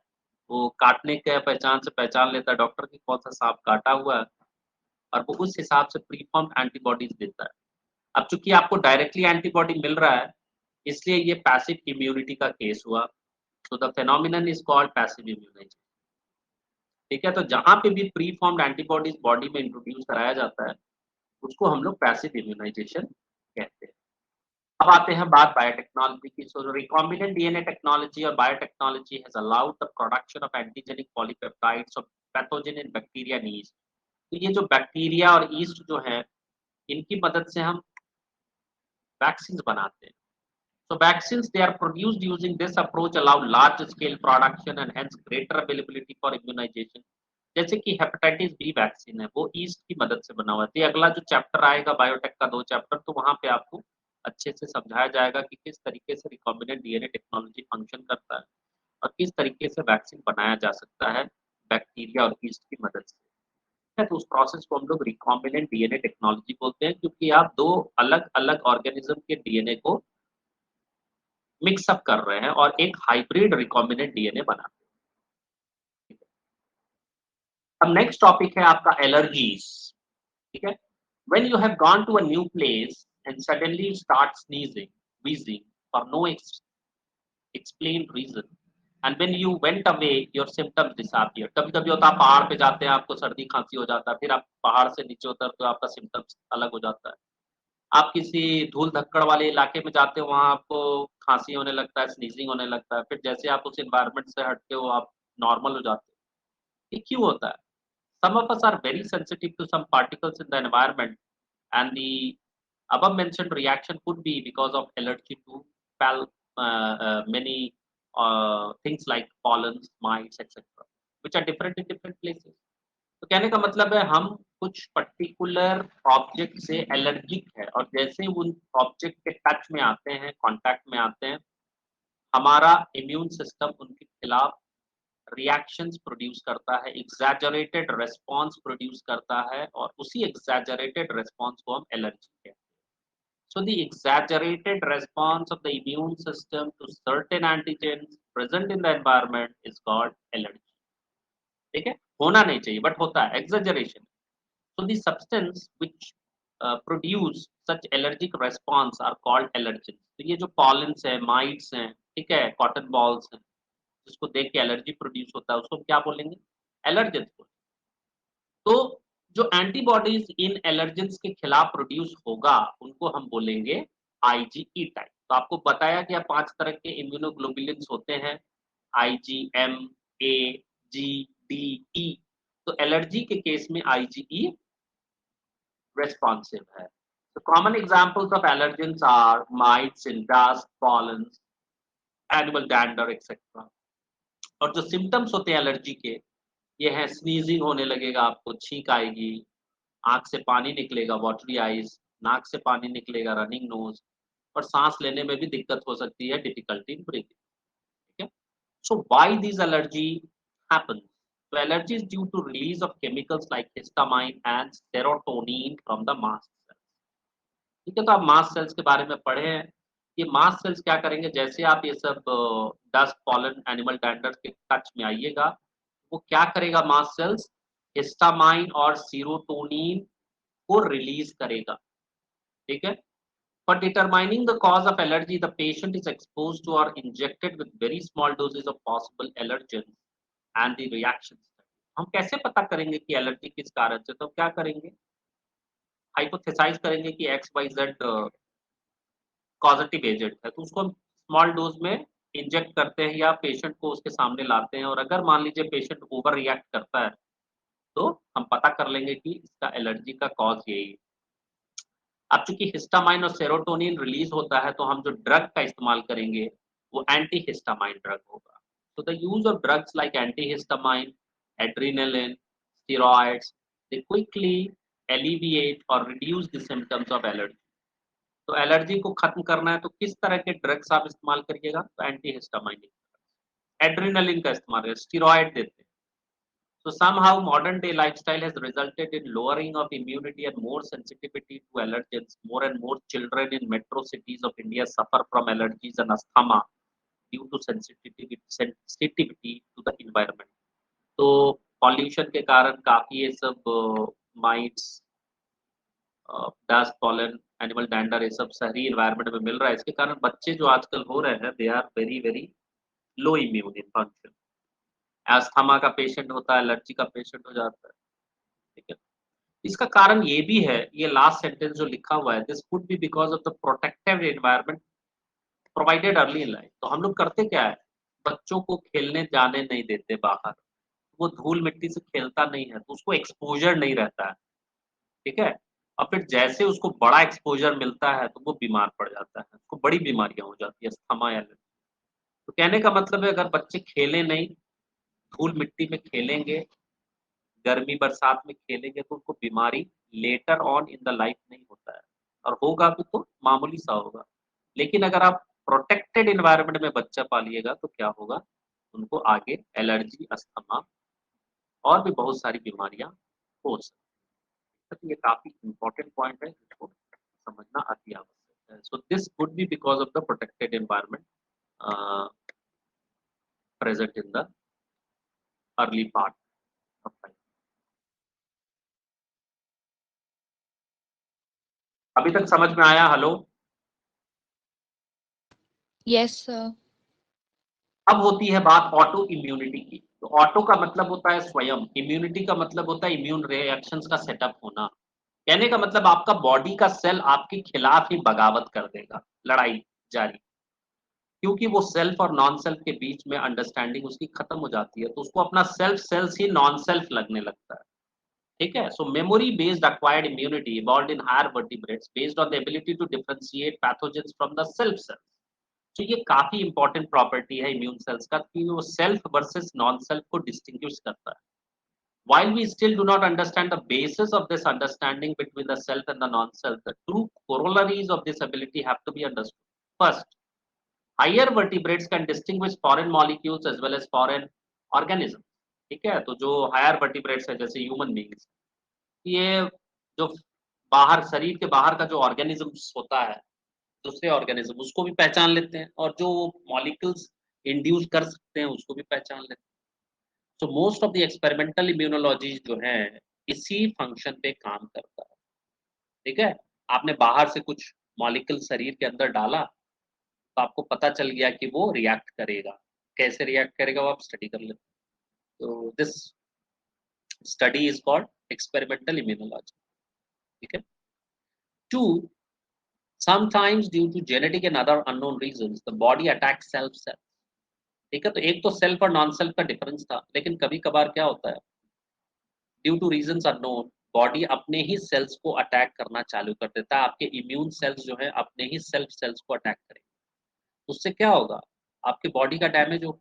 वो काटने के पहचान से पहचान लेता है डॉक्टर की कौन सा सांप काटा हुआ है, और वो उस हिसाब से प्रीफॉर्म्ड एंटीबॉडीज देता है। अब चूंकि आपको डायरेक्टली एंटीबॉडी मिल रहा है, इसलिए ये पैसिव इम्यूनिटी का केस हुआ। So the phenomenon is called passive immunization, ठीक है। तो जहां पे भी प्रीफॉर्म्ड एंटीबॉडीज बॉडी में इंट्रोड्यूस कराया जाता है उसको हम लोग पैसिव इम्यूनाइजेशन कहते हैं। अब आते हैं बात बायोटेक्नोलॉजी की। सो रिकॉम्बिनेंट डीएनए टेक्नोलॉजी और biotechnology has allowed the production of antigenic polypeptides of pathogen in bacteria and yeast. तो ये जो बैक्टीरिया और यीस्ट जो है, इनकी मदद से हम वैक्सीन बनाते हैं। So vaccines, they are produced using this approach, allow large scale production and hence greater availability for immunization। जैसे कि हेपेटाइटिस बी वैक्सीन है, वो ईस्ट की मदद से बना हुआ है। तो अगला जो चैप्टर आएगा बायोटेक का 2 चैप्टर, तो वहां पे आपको अच्छे से समझाया जाएगा कि किस तरीके से रिकॉम्बिनेंट डीएनए टेक्नोलॉजी फंक्शन करता है और किस तरीके से वैक्सीन बनाया जा सकता है बैक्टीरिया और ईस्ट की मदद से, है। तो उस प्रोसेस को हम लोग रिकॉम्बिनेंट डीएनए टेक्नोलॉजी बोलते हैं, क्योंकि आप 2 अलग अलग ऑर्गेनिज्म के डीएनए को मिक्स अप कर रहे हैं और एक हाइब्रिड रिकॉम्बिनेंट डीएनए बनाते हैं। अब नेक्स्ट टॉपिक है आपका एलर्जीज, ठीक है। When you have gone to a new place and suddenly start sneezing, wheezing for no explained reason, and when you went away your symptoms disappear। कभी-कभी होता है पहाड़ पे जाते हैं, आपको सर्दी खांसी हो जाता है, फिर आप पहाड़ से नीचे उतरते हो, आपका सिम्टम्स अलग हो जाता है। आप किसी धूल धक्कड़ वाले इलाके में जाते हो, वहाँ आपको खांसी होने लगता है, स्नीजिंग होने लगता है, फिर जैसे आप उस एनवायरनमेंट से हटते हो आप नॉर्मल हो जाते हो। ये क्यों होता है? some of us are very sensitive to some particles in the environment, and the above mentioned reaction could be because of allergy to many things like pollens, mites, etc., which are different in different places. तो कहने का मतलब है हम कुछ particular object से allergic है, और जैसे ही उन ऑब्जेक्ट के टच में आते हैं, कांटेक्ट में आते हैं, हमारा इम्यून सिस्टम उनके खिलाफ रिएक्शंस प्रोड्यूस करता है, एग्जैजरेटेड रिस्पॉन्स प्रोड्यूस करता है, और उसी एग्जैजरेटेड रिस्पॉन्स को हम एलर्जी कहते हैं. So the exaggerated response of the immune system to certain antigens present in the environment is called allergy. ठीक है, होना नहीं चाहिए बट होता है, exaggeration. So the substance which produce such allergic response are called allergens. तो ये जो pollens है, mites हैं, ठीक है, cotton balls हैं, जिसको देख के एलर्जी प्रोड्यूस होता है, उसको क्या बोलेंगे? एलर्जेंस बोलेंगे. तो जो एंटीबॉडीज इन एलर्जेंस के खिलाफ प्रोड्यूस होगा, उनको हम बोलेंगे आईजीई टाइप. तो आपको बताया कि 5 तरह के इम्यूनोग्लोबुलिन्स होते हैं, आईजीएम, ए, जी, डी, ई. तो एलर्जी के केस में आईजीई responsive है. So common examples of allergens are mites in dust, pollens, animal dander, etc. और जो सिम्टम्स होते हैं एलर्जी के, ये है स्नीजिंग होने लगेगा, आपको छींक आएगी, आंख से पानी निकलेगा, वाटरी आईज, नाक से पानी निकलेगा, रनिंग नोज, और सांस लेने में भी दिक्कत हो सकती है, डिफिकल्टी इन ब्रीथिंग. ठीक है. So why this allergy happens? So allergy is due to release of chemicals like histamine and serotonin from the mast cells. ठीक है, तो आप मास्ट सेल्स के बारे में पढ़े हैं. ये मास्ट सेल्स क्या करेंगे, जैसे आप ये सब डस्ट, पॉलन, एनिमल डैंडर के टच में आइएगा, वो क्या करेगा, मास्ट सेल्स हिस्टामाइन और सीरोटोनिन को रिलीज करेगा. ठीक है. For determining the cause of allergy, the patient is exposed to or injected with very small doses of possible allergens and the reactions. हम कैसे पता करेंगे कि एलर्जी किस कारण से? तो क्या करेंगे, हाइपोथेसाइज करेंगे कि X Y Z causative agent है, तो उसको हम स्मॉल डोज में इंजेक्ट करते हैं या पेशेंट को उसके सामने लाते हैं, और अगर मान लीजिए पेशेंट ओवर रिएक्ट करता है, तो हम पता कर लेंगे कि इसका एलर्जी का कॉज यही है. अब चूंकि हिस्टामाइन और सेरोटोनिन रिलीज होता है, तो हम जो ड्रग का इस्तेमाल करेंगे वो एंटी हिस्टामाइन ड्रग होगा. So the use of drugs like antihistamine, adrenaline, steroids, they quickly alleviate or reduce the symptoms of allergy. तो एलर्जी को खत्म करना है तो किस तरह के ड्रग्स आप इस्तेमाल करिएगा? तो एंटीहिस्टामाइनिक, एड्रेनालिन का इस्तेमाल करें, स्टेरॉइड देते हैं. So somehow modern day lifestyle has resulted in lowering of immunity and more sensitivity to allergens. More and more children in metro cities of India suffer from allergies and asthma due to sensitivity to the environment. तो pollution के कारण काफी ये सब mites, dust, pollen, animal dander, ये सब शहरी environment में मिल रहा है. इसके कारण बच्चे जो आजकल हो रहे हैं, they are very very low immune in function. Asthma का पेशेंट होता है, एलर्जी का पेशेंट हो जाता है. ठीक है. इसका कारण ये भी है, ये लास्ट सेंटेंस जो लिखा हुआ है, this could be because of the protective environment provided early in life. तो हम लोग करते क्या है, बच्चों को खेलने जाने नहीं देते बाहर, वो धूल मिट्टी से खेलता नहीं है, तो उसको एक्सपोजर नहीं रहता है. ठीक है. और फिर जैसे उसको बड़ा एक्सपोजर मिलता है, तो वो बीमार पड़ जाता है, उसको बड़ी बीमारियां हो जाती है, अस्थमा या एलर्जी. तो कहने का मतलब है, अगर बच्चे खेले नहीं, धूल मिट्टी में खेलेंगे, गर्मी बरसात में खेलेंगे, तो उनको बीमारी later on in the life नहीं होता है, और होगा भी तो मामूली सा होगा. लेकिन अगर आप प्रोटेक्टेड एनवायरनमेंट में बच्चा पालिएगा, तो क्या होगा, उनको आगे एलर्जी, अस्थमा और भी बहुत सारी बीमारियां हो सकती हैं. तो ये काफी इंपॉर्टेंट पॉइंट है, जिसको समझना अति आवश्यक है. So this could be because of the protected environment present in the early part of life. अभी तक समझ में आया? हेलो.
Yes sir.
अब होती है बात ऑटो इम्यूनिटी की. तो ऑटो का मतलब होता है स्वयं, इम्यूनिटी का मतलब होता है इम्यून रिएक्शंस का सेटअप होना. कहने का मतलब आपका बॉडी का सेल आपके खिलाफ ही बगावत कर देगा, लड़ाई जारी, क्योंकि वो सेल्फ और नॉन सेल्फ के बीच में अंडरस्टैंडिंग उसकी खत्म हो जाती है, तो उसको अपना सेल्फ सेल्स ही नॉन सेल्फ लगने लगता है. ठीक है। So memory based acquired immunity evolved in higher vertebrates based on the ability to differentiate pathogens from the self cells. तो ये काफी इंपॉर्टेंट प्रॉपर्टी है इम्यून सेल्स का कि वो सेल्फ वर्सेस नॉन सेल्फ को डिस्टिंग्विश करता है। While we still do not understand the basis of this understanding between the self and the non-self, the true corollaries of this ability have to be understood. First, higher vertebrates can distinguish foreign molecules as well as foreign organisms. ठीक है, तो जो higher vertebrates है जैसे human beings, ये जो बाहर शरीर के बाहर का जो ऑर्गेनिजम्स होता है, दूसरे ऑर्गेनिज्म उसको भी पहचान लेते हैं और जो मॉलिक्यूल्स इंड्यूस कर सकते हैं उसको भी पहचान लेते हैं। तो most of the experimental immunology जो है इसी फंक्शन पे काम करता है। ठीक है, आपने बाहर से कुछ मॉलिक्यूल शरीर के अंदर डाला तो आपको पता चल गया कि वो रिएक्ट करेगा। कैसे रिएक्ट करेगा वो आप स्टडी कर लेते। तो this study is called experimental immunology. ठीक है। Two, sometimes due to genetic and other unknown reasons the body attacks self। ठीक है, तो एक तो सेल्फ और नॉन सेल्फ का डिफरेंस था, लेकिन कभी कभार क्या होता है, due two reasons unknown body अपने ही सेल्स को अटैक करना चालू कर देता है। आपके इम्यून सेल्स जो है अपने ही सेल्फ सेल्स को अटैक करेंगे। उससे क्या होगा, आपके बॉडी का डैमेज हो।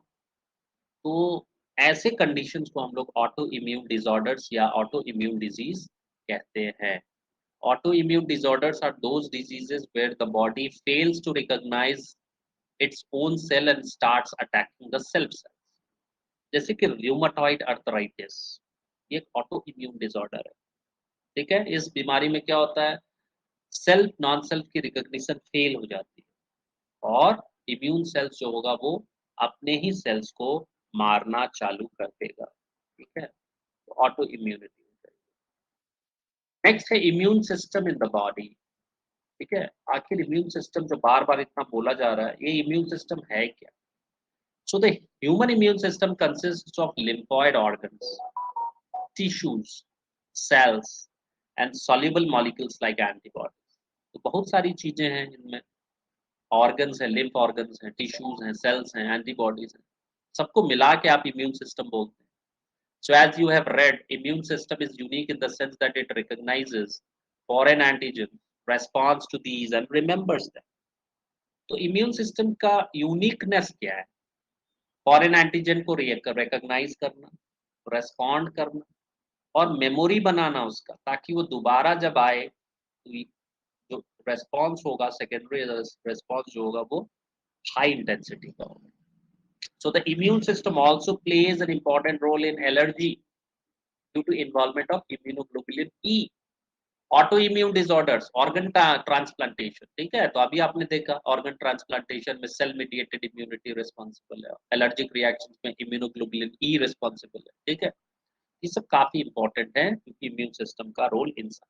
तो ऐसे कंडीशंस को हम लोग ऑटो इम्यून डिसऑर्डर्स या ऑटो इम्यून डिजीज कहते हैं। Auto immune disorders are those diseases where the body fails to recognize its own cell and starts attacking the self cell. जैसे कि रूमेटॉइड अर्थराइटिस, ये एक ऑटो इम्यून डिसऑर्डर है। ठीक है, इस बीमारी में क्या होता है, सेल्फ नॉन सेल्फ की रिकॉग्निशन फेल हो जाती है और इम्यून सेल्स जो होगा वो अपने ही सेल्स को मारना चालू कर देगा। ठीक है, तो ऑटो इम्यूनिटी। नेक्स्ट है immune system in the body. ठीक है, आखिर इम्यून सिस्टम जो बार बार इतना बोला जा रहा है, ये इम्यून सिस्टम है क्या? So the human immune system consist of lymphoid organs, tissues, cells and soluble molecules like antibodies। तो बहुत सारी चीजें हैं इनमें, ऑर्गन्स हैं, लिम्फ ऑर्गन्स हैं, टिश्यूज हैं, सेल्स हैं, एंटीबॉडीज हैं, सबको मिला के आप इम्यून सिस्टम बोलते हैं। So as you have read, immune system is unique in the sense that it recognizes foreign antigen, responds to these and remembers them। तो इम्यून सिस्टम का यूनिकनेस क्या है? फॉरेन एंटीजन को रिकॉग्नाइज करना, respond करना और मेमोरी बनाना उसका, ताकि वो दोबारा जब आए तो जो रेस्पॉन्स होगा, सेकेंडरी रेस्पॉन्स जो होगा वो हाई इंटेंसिटी का होगा। So the immune system also plays an important role in allergy due to involvement of immunoglobulin E। Autoimmune disorders, organ transplantation, ठीक है, तो अभी आपने देखा ऑर्गन ट्रांसप्लांटेशन में सेल मीडिएटेड इम्यूनिटी रिस्पॉन्सिबल है, एलर्जिक रिएक्शंस में इम्यूनोग्लोबुलिन ई रिस्पॉन्सिबल है। ठीक है, ये सब काफी इंपॉर्टेंट है क्योंकि इम्यून सिस्टम का रोल इंसान।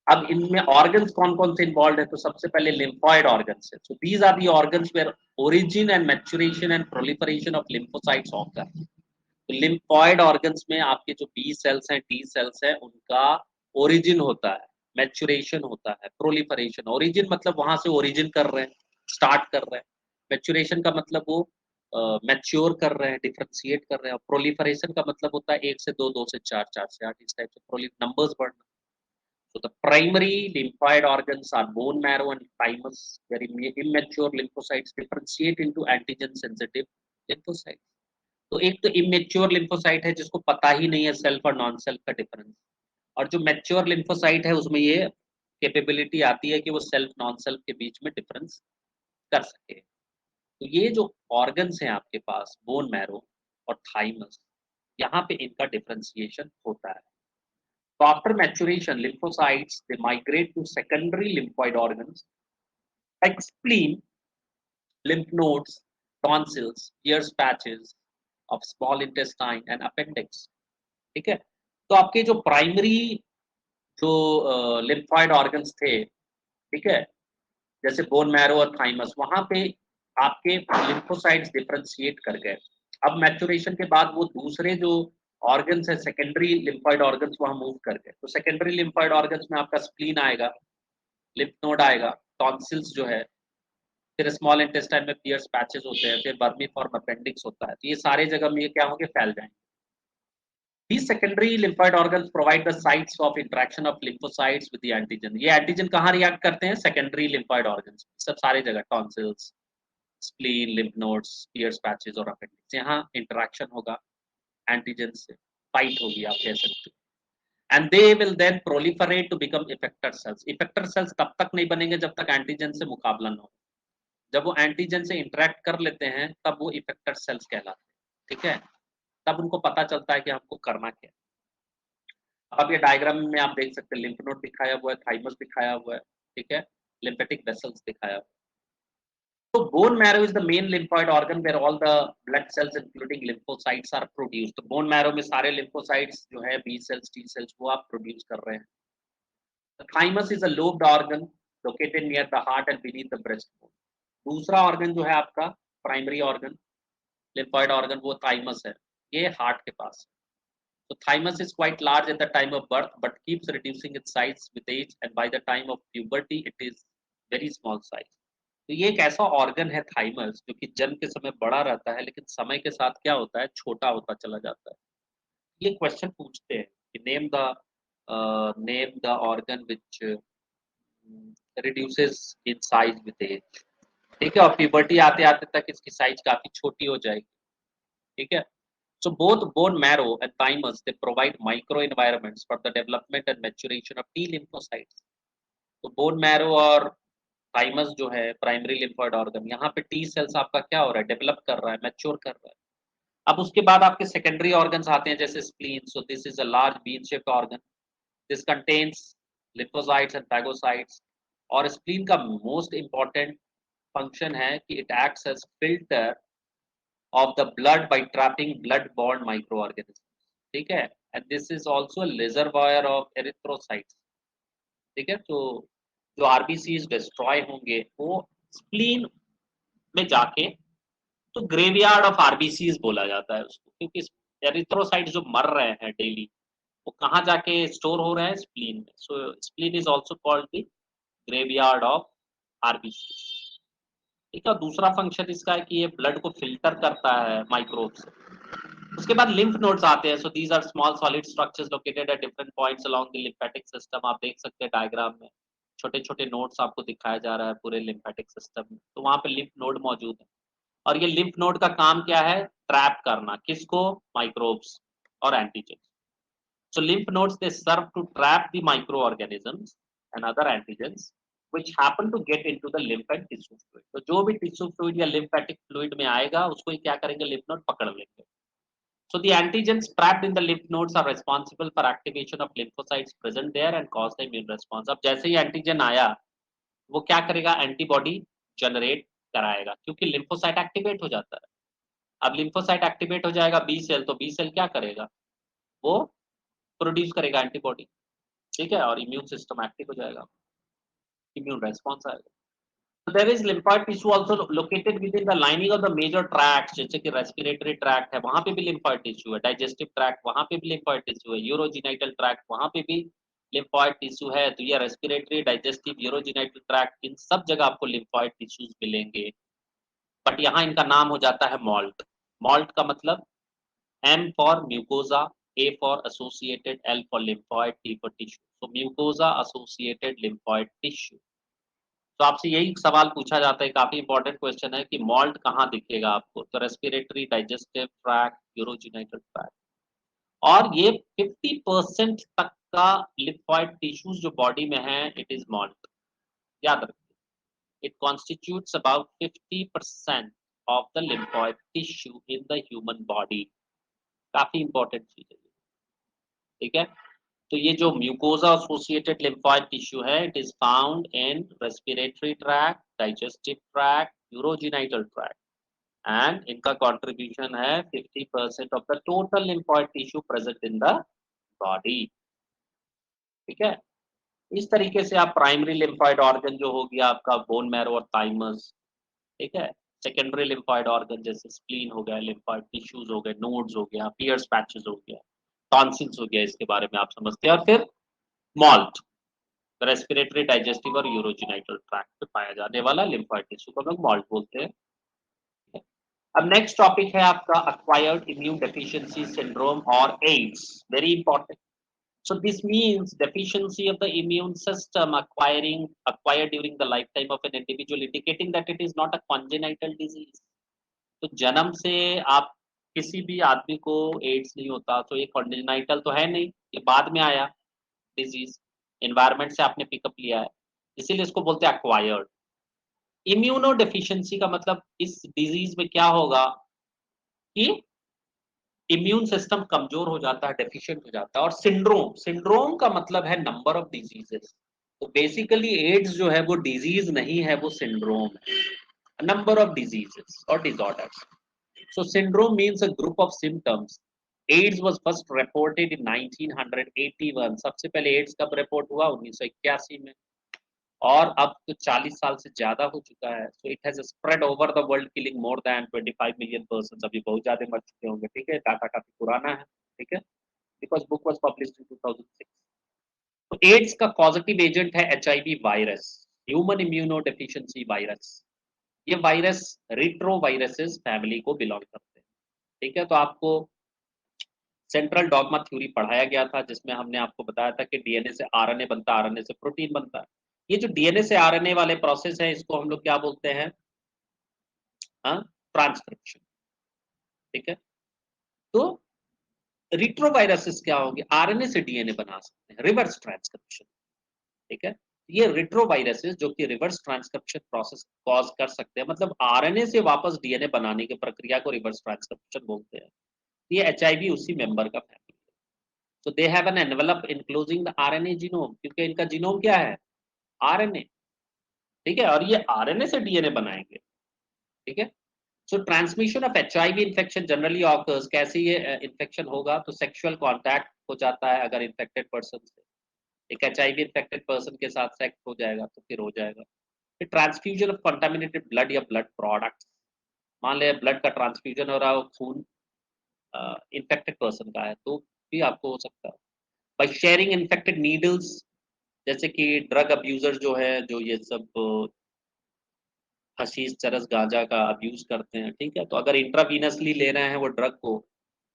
अब इनमें ऑर्गन्स कौन-कौन से इन्वॉल्व है, तो सबसे पहले लिम्फॉइड ऑर्गन्स है। So these are the organs where origin and maturation and proliferation of lymphocytes occur. तो लिम्फॉइड ऑर्गन्स में आपके जो बी सेल्स हैं, टी सेल्स हैं, उनका ओरिजिन होता है, मैच्योरेशन होता है, प्रोलिफरेशन। ओरिजिन मतलब वहां से ओरिजिन कर रहे हैं, स्टार्ट कर रहे हैं। मैच्योरेशन का मतलब वो मैच्योर कर रहे हैं, डिफरेंशिएट कर रहे हैं। प्रोलिफरेशन का मतलब होता है 1 से 2, 2 से 4, 4 से 8, इस टाइप से प्रोलिफ नंबर्स बढ़ना। So the primary lymphoid organs are bone marrow and thymus, where immature lymphocytes differentiate into antigen-sensitive lymphocytes। तो एक तो इमेच्योर लिम्फोसाइट है जिसको पता ही नहीं है सेल्फ और नॉन सेल्फ का डिफरेंस, और जो मैच्योर लिम्फोसाइट है उसमें ये कैपेबिलिटी आती है कि वो सेल्फ नॉन सेल्फ के बीच में डिफरेंस कर सके। तो ये जो ऑर्गन्स हैं आपके पास, बोन मैरो और थाइमस, यहाँ पे इनका डिफरेंशिएशन होता है। So after maturation, lymphocytes they migrate to secondary lymphoid organs like spleen, lymph nodes, tonsils, ears patches of small intestine and appendix। ठीक है, तो आपके जो प्राइमरी जो लिम्फॉइड ऑर्गन्स थे, ठीक है, जैसे बोन मैरो और थाइमस, वहां पे आपके लिम्फोसाइट्स डिफरेंशिएट कर गए। अब मैच्योरेशन के बाद वो दूसरे जो ऑर्गन्स है, सेकेंडरी लिम्फॉइड ऑर्गन्स, वहां मूव कर गए। तो सेकेंडरी लिम्फॉइड ऑर्गन्स में आपका स्प्लीन आएगा, लिम्फ नोड आएगा, टॉन्सिल्स जो है, फिर स्मॉल इंटेस्टाइन में पियर्स पैचेस होते हैं, फिर बर्मीफॉर्म अपेंडिक्स होता है। तो ये सारे जगह में ये क्या होंगे, फैल जाएंगे। These secondary lymphoid organs provide the sites of interaction of lymphocytes with the antigen. ये antigen कहाँ react करते हैं? Secondary lymphoid organs. सब सारी जगह, tonsils, spleen, lymph nodes, Peyer's patches और appendix. यहाँ interaction होगा antigen से, fight होगी आप कह सकते हो. And they will then proliferate to become effector cells. Effector cells तब तक नहीं बनेंगे जब तक antigen से मुकाबला न हो. जब वो एंटीजन से इंटरेक्ट कर लेते हैं तब वो इफेक्टर सेल्स कहलाते हैं. ठीक है, तब उनको पता चलता है कि हमको करना क्या है. अब ये डायग्राम में आप देख सकते हैं लिम्फ नोड दिखाया हुआ है, थाइमस दिखाया हुआ है. ठीक है, लिम्फेटिक वेसल्स दिखाया हुआ है. तो bone marrow is the main lymphoid organ where all the blood cells including lymphocytes are produced. तो बोन मैरो में सारे लिम्फोसाइट्स जो है, बी सेल्स, टी सेल्स, वो आप प्रोड्यूस कर रहे हैं. Thymus is a lobed organ located near the heart and beneath the breast bone. दूसरा ऑर्गन जो है आपका प्राइमरी ऑर्गन, लिम्फॉइड ऑर्गन, वो थाइमस है. ये हार्ट के पास. So thymus is quite large at the time of birth, but keeps reducing its size with age, and by the time of puberty, it is very small size. तो ये एक ऐसा organ है thymus जो कि जन्म के समय बड़ा रहता है, लेकिन समय के साथ क्या होता है, छोटा होता चला जाता है. ये क्वेश्चन पूछते हैं कि name the organ which reduces in size with age. ठीक है, और प्यूबर्टी आते आते तक इसकी साइज काफी छोटी हो जाएगी. ठीक है. So both bone marrow and thymus, they provide microenvironments for the development and maturation of T lymphocytes. तो bone marrow और thymus जो है प्राइमरी lymphoid organ, यहाँ पे T cells आपका क्या हो रहा है, डेवलप कर रहा है, मैच्योर कर रहा है. अब उसके बाद आपके सेकेंडरी ऑर्गन्स आते हैं जैसे spleen. So this is a large bean shaped organ. This contains lymphocytes and phagocytes. और स्प्लीन का मोस्ट इंपॉर्टेंट फंक्शन है कि it acts as filter of the blood by trapping blood-borne microorganisms. ठीक है, and this is also a reservoir of erythrocytes. ठीक है, तो जो आरबीसीज डिस्ट्रॉय होंगे वो स्प्लीन में जाके, तो ग्रेवयार्ड ऑफ आरबीसीज बोला जाता है उसको, क्योंकि एरिथ्रोसाइट्स जो मर रहे हैं डेली, वो कहाँ जाके स्टोर हो रहे हैं, स्प्लीन में. So spleen is also called the graveyard of RBCs. ठीक है, दूसरा फंक्शन इसका है कि ये ब्लड को फिल्टर करता है माइक्रोब से. उसके बाद लिम्फ नोड्स आते हैं. So these are small solid structures located at different points along the lymphatic system. आप देख सकते हैं डायग्राम में छोटे छोटे नोड्स आपको दिखाया जा रहा है पूरे लिम्फेटिक सिस्टम में. तो वहां पे लिम्फ नोड मौजूद है, और ये लिम्फ नोड का काम क्या है, ट्रैप करना. किसको, माइक्रोब्स और antigen. So lymph nodes they serve to trap the micro organisms and other antigens which happen to get into the lymph and tissue fluid. तो जो भी टिश्यू फ्लूइड या लिम्फेटिक फ्लूइड में आएगा उसको ही क्या करेंगे, लिम्फ नोड पकड़ लेंगे. So the antigens trapped in the lymph nodes are responsible for activation of lymphocytes present there and cause the immune response. अब जैसे ही एंटीजन आया वो क्या करेगा, एंटीबॉडी जनरेट कराएगा, क्योंकि लिम्फोसाइट एक्टिवेट हो जाता है. अब लिम्फोसाइट एक्टिवेट हो जाएगा बी सेल, तो बी सेल क्या करेगा, वो प्रोड्यूस करेगा एंटीबॉडी. ठीक है, और इम्यून सिस्टम एक्टिव हो जाएगा, इम्यून रेस्पॉन्स आएगा. So there is lymphoid tissue also located within the lining of the major tracts, जैसे कि respiratory tract है, वहाँ पे भी lymphoid tissue है. digestive tract, वहाँ पे भी lymphoid tissue है. urogenital tract, वहाँ पे भी lymphoid tissue है. तो ये respiratory, digestive, urogenital tract, इन सब जगह आपको lymphoid tissues मिलेंगे. बट यहाँ इनका नाम हो जाता है मॉल्ट. मॉल्ट का मतलब M for mucosa, A for associated, L for lymphoid, T for tissue. So mucosa associated lymphoid tissue. तो आपसे यही सवाल पूछा जाता है, काफी इंपॉर्टेंट क्वेश्चन है कि मॉल्ट कहाँ दिखेगा आपको. तो respiratory, digestive tract, urogenital tract. और ये 50% तक का लिम्फॉइड टिश्यूज जो बॉडी में है, इट इज मॉल्ट. याद रखिए, it constitutes about 50% of the lymphoid tissue in the human body. काफी इंपॉर्टेंट चीज है. ठीक है, तो ये जो म्यूकोजा एसोसिएटेड लिम्फोइड टिश्यू है, it is found in respiratory tract, digestive tract, urogenital tract, and इनका कंट्रीब्यूशन है 50% of the total lymphoid tissue present in the body. ठीक है, इस तरीके से आप प्राइमरी लिम्फोइड ऑर्गन जो हो गया आपका बोन मैरो और थाइमस. ठीक है, सेकेंडरी लिम्फोइड ऑर्गन जैसे स्प्लीन हो गया, लिम्फोइड टिश्यूज हो गए, नोड्स हो गया, पियर्स पैचेस हो गया, टॉन्सिल्स हो गया, इसके बारे में आप समझते हैं. और फिर मॉल्ट, रेस्पिरेटरी, डाइजेस्टिव और यूरोजिनाइटल ट्रैक्ट पे पाया जाने वाला लिम्फोइड टिश्यू को हम लोग मॉल्ट बोलते हैं. अब नेक्स्ट टॉपिक है आपका acquired immune deficiency syndrome or AIDS, very important. So this means deficiency of the immune system acquired during the lifetime of an individual, indicating that it is not a congenital disease. तो जन्म से आप किसी भी आदमी को ads नहीं होता, तो ये कॉन्जेनाइटल तो है नहीं, ये बाद में आया डिजीज, एनवायरनमेंट से आपने पिकअप लिया है, इसीलिए इसको बोलते हैं एक्वायर्ड। इम्यूनो डेफिशिएंसी का मतलब इस डिजीज में क्या होगा कि इम्यून सिस्टम कमजोर हो जाता है, डेफिशिएंट हो जाता है। और सिंड्रोम, सिंड्रोम का मतलब है नंबर ऑफ डिजीजेस। तो बेसिकली एड्स जो है वो डिजीज नहीं है, वो सिंड्रोम है, नंबर ऑफ डिजीजेस और disorders. So syndrome means a group of symptoms. AIDS was first reported in 1981. सबसे पहले एड्स कब रिपोर्ट हुआ? 1981 में। और अब तो 40 साल से ज्यादा हो चुका है। So it has spread over the world, killing more than 25 million persons. अभी बहुत ज्यादा मर चुके होंगे, ठीक है, डाटा काफी पुराना है, ठीक है, because book was published in 2006. तो एड्स का पॉजिटिव एजेंट है HIV virus, human immunodeficiency virus. ये वायरस रिट्रोवायरसेस फैमिली को बिलोंग करते हैं, ठीक है। तो आपको सेंट्रल डॉगमा थ्योरी पढ़ाया गया था, जिसमें हमने आपको बताया था कि डीएनए से आरएनए बनता है, आरएनए से प्रोटीन बनता है। ये जो डीएनए से आरएनए वाले प्रोसेस है, इसको हम लोग क्या बोलते हैं? ट्रांसक्रिप्शन, ठीक है। तो रिट्रोवायरसेस क्या होंगे? आरएनए से डीएनए बना सकते हैं, रिवर्स ट्रांसक्रिप्शन, ठीक है। ये रिट्रोवायरसेस जो कि रिवर्स ट्रांसक्रिप्शन प्रोसेस कॉज कर सकते हैं, मतलब आरएनए से वापस डीएनए बनाने की प्रक्रिया को रिवर्स ट्रांसक्रिप्शन बोलते हैं। ये एचआईवी उसी मेंबर का फैमिली है। So they have an envelope enclosing the RNA genome, क्योंकि इनका जीनोम क्या है? आरएनए, ठीक है, और ये आरएनए से डीएनए बनाएंगे, ठीक है। सो transmission of HIV infection generally occurs, कैसे ये इन्फेक्शन होगा? तो सेक्सुअल कांटेक्ट हो जाता है अगर इन्फेक्टेड पर्सन से, एक एचआईवी इन्फेक्टेड पर्सन के साथ सेक्स हो जाएगा तो फिर हो जाएगा। फिर ट्रांसफ्यूजन ऑफ कंटामिनेटेड ब्लड या ब्लड प्रोडक्ट्स, मान ले ब्लड का ट्रांसफ्यूजन हो रहा हो, खून इन्फेक्टेड पर्सन का है, तो भी आपको हो सकता है। बाय शेयरिंग इन्फेक्टेड नीडल्स, जैसे कि ड्रग अब्यूजर जो है, जो ये सब हशीश, चरस, गांजा का अब्यूज करते हैं, ठीक है, तो अगर इंट्रावीनसली ले रहे हैं वो ड्रग को,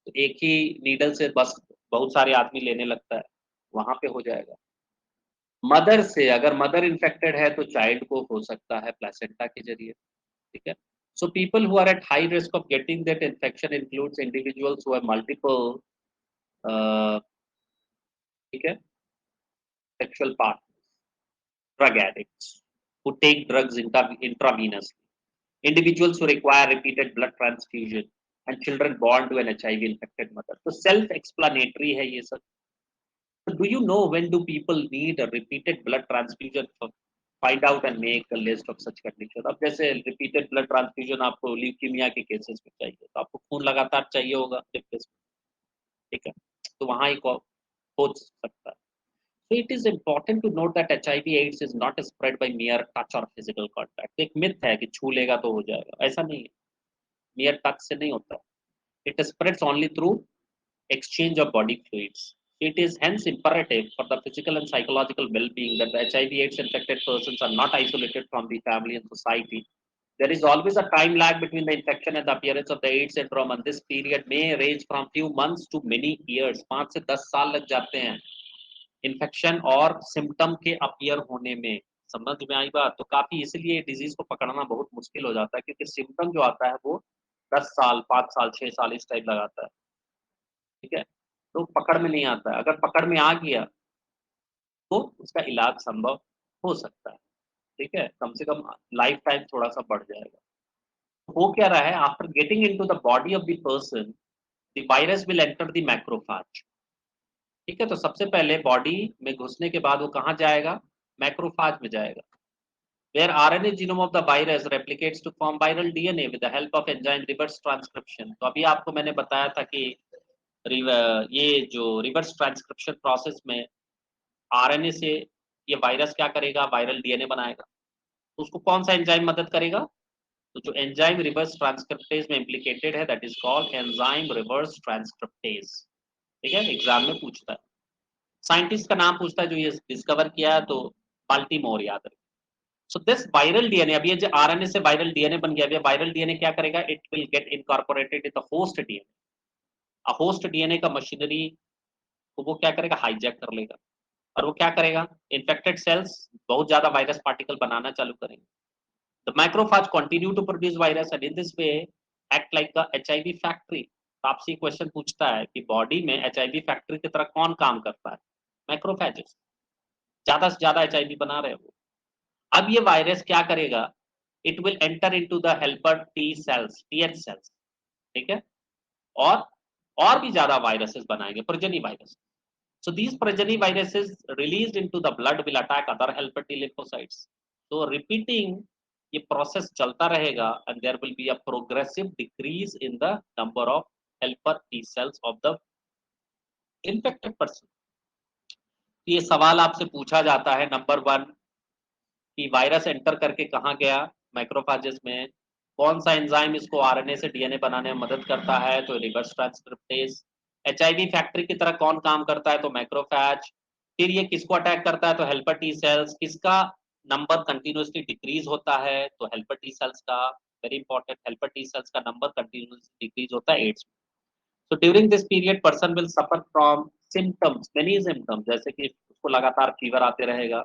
तो एक ही नीडल से बस बहुत सारे आदमी लेने लगता है, वहां पे हो जाएगा। मदर से, अगर मदर इन्फेक्टेड है तो चाइल्ड को हो सकता है प्लेसेंटा के जरिए, ठीक है। So people who are at high risk of getting that infection includes individuals who have multiple, ठीक है, sexual partners, drug addicts who take drugs intravenously, individuals who require repeated blood transfusion, and children born to an HIV infected mother. So self-explanatory है ये सब। So do you know when do people need a repeated blood transfusion? Find out and make a list of such conditions. अब जैसे repeated blood transfusion आपको leukaemia के cases में चाहिए, तो आपको खून लगातार चाहिए होगा, ठीक है, तो वहाँ एक हो सकता है। So it is important to note that HIV/AIDS is not spread by mere touch or physical contact. एक मिथ है कि छू लेगा तो हो जाएगा, ऐसा नहीं है, mere touch से नहीं होता। It spreads only through exchange of body fluids. It is hence imperative for the physical and psychological well-being that the HIV/AIDS infected persons are not isolated from the family and society. There is always a time lag between the infection and the appearance of the AIDS syndrome, and this period may range from few months to many years. 5 से 10 साल लग जाते हैं infection और symptom के appear होने में। समझ में आई बात? तो काफी इसलिए डिजीज को पकड़ना बहुत मुश्किल हो जाता है, क्योंकि सिम्टम जो आता है वो 10 साल, 5 साल, 6 साल इस टाइप लगाता है, ठीक है। तो पकड़ में नहीं आता है, अगर पकड़ में आ गया तो उसका इलाज संभव हो सकता है, ठीक है, कम से कम लाइफ टाइम थोड़ा सा बढ़ जाएगा। हो क्या रहा है? After getting into the body of the person, the virus will enter the macrophage, ठीक है। तो सबसे पहले बॉडी में घुसने के बाद वो कहाँ जाएगा? मैक्रोफेज में जाएगा, where RNA genome of the virus replicates to form viral DNA with the help of enzyme reverse transcription. तो अभी आपको मैंने बताया था कि ये जो रिवर्स ट्रांसक्रिप्शन प्रोसेस में आरएनए से ये वायरस क्या करेगा? वायरल डीएनए बनाएगा। तो उसको कौन सा एंजाइम मदद करेगा? तो जो एंजाइम रिवर्स ट्रांसक्रिप्टेज में इम्प्लीकेटेड है, that is called enzyme reverse transcriptase, ठीक है, एग्जाम में पूछता है। साइंटिस्ट का नाम पूछता है जो ये डिस्कवर किया है, तो बाल्टीमोर याद रखिए, सो दिस वायरल डीएनए, अब ये जो आरएनए से वायरल डीएनए बन गया, वायरल डीएनए क्या करेगा, it will get incorporated in the host DNA. Host DNA का मशीनरी को वो क्या करेगा, हाईजैक कर लेगा, और वो क्या करेगा, इन्फेक्टेड सेल्स बहुत ज्यादा वायरस पार्टिकल बनाना चालू करेंगे। The macrophage continue to produce virus and in this way act like the HIV factory. तो आपसे क्वेश्चन पूछता है कि बॉडी में एचआईवी फैक्ट्री की तरह कौन काम करता है, माइक्रोफेजेस, ज्यादा से ज्यादा एचआईवी बना रहे हैं वो। अब ये वायरस क्या करेगा, it will enter into the helper T cells, TH cells, ठीक है, और और भी ज्यादा वायरसेस बनाएंगे, progeny virus. So these progeny viruses released into the blood will attack other helper T lymphocytes. So repeating ये process चलता रहेगा and there will be a progressive decrease in the number of helper T cells of the infected person. ये सवाल आपसे पूछा जाता है number 1 कि वायरस एंटर करके कहाँ गया, माइक्रोफेजेस में, कौन सा एंजाइम इसको आरएनए से डीएनए बनाने में मदद करता है, तो रिवर्स ट्रांसक्रिप्टेज। एचआईवी फैक्ट्री की तरह कौन काम करता है, तो माइक्रोफैज। फिर ये किसको अटैक करता है, तो हेल्पर टी सेल्स। किसका नंबर कंटिन्यूसली डिक्रीज होता है, तो हेल्पर टी सेल्स का, very important, helper T cells का नंबर कंटिन्यूसली डिक्रीज होता है AIDS. So during this period person will suffer from symptoms, many symptoms, जैसे कि उसको लगातार फीवर आते रहेगा,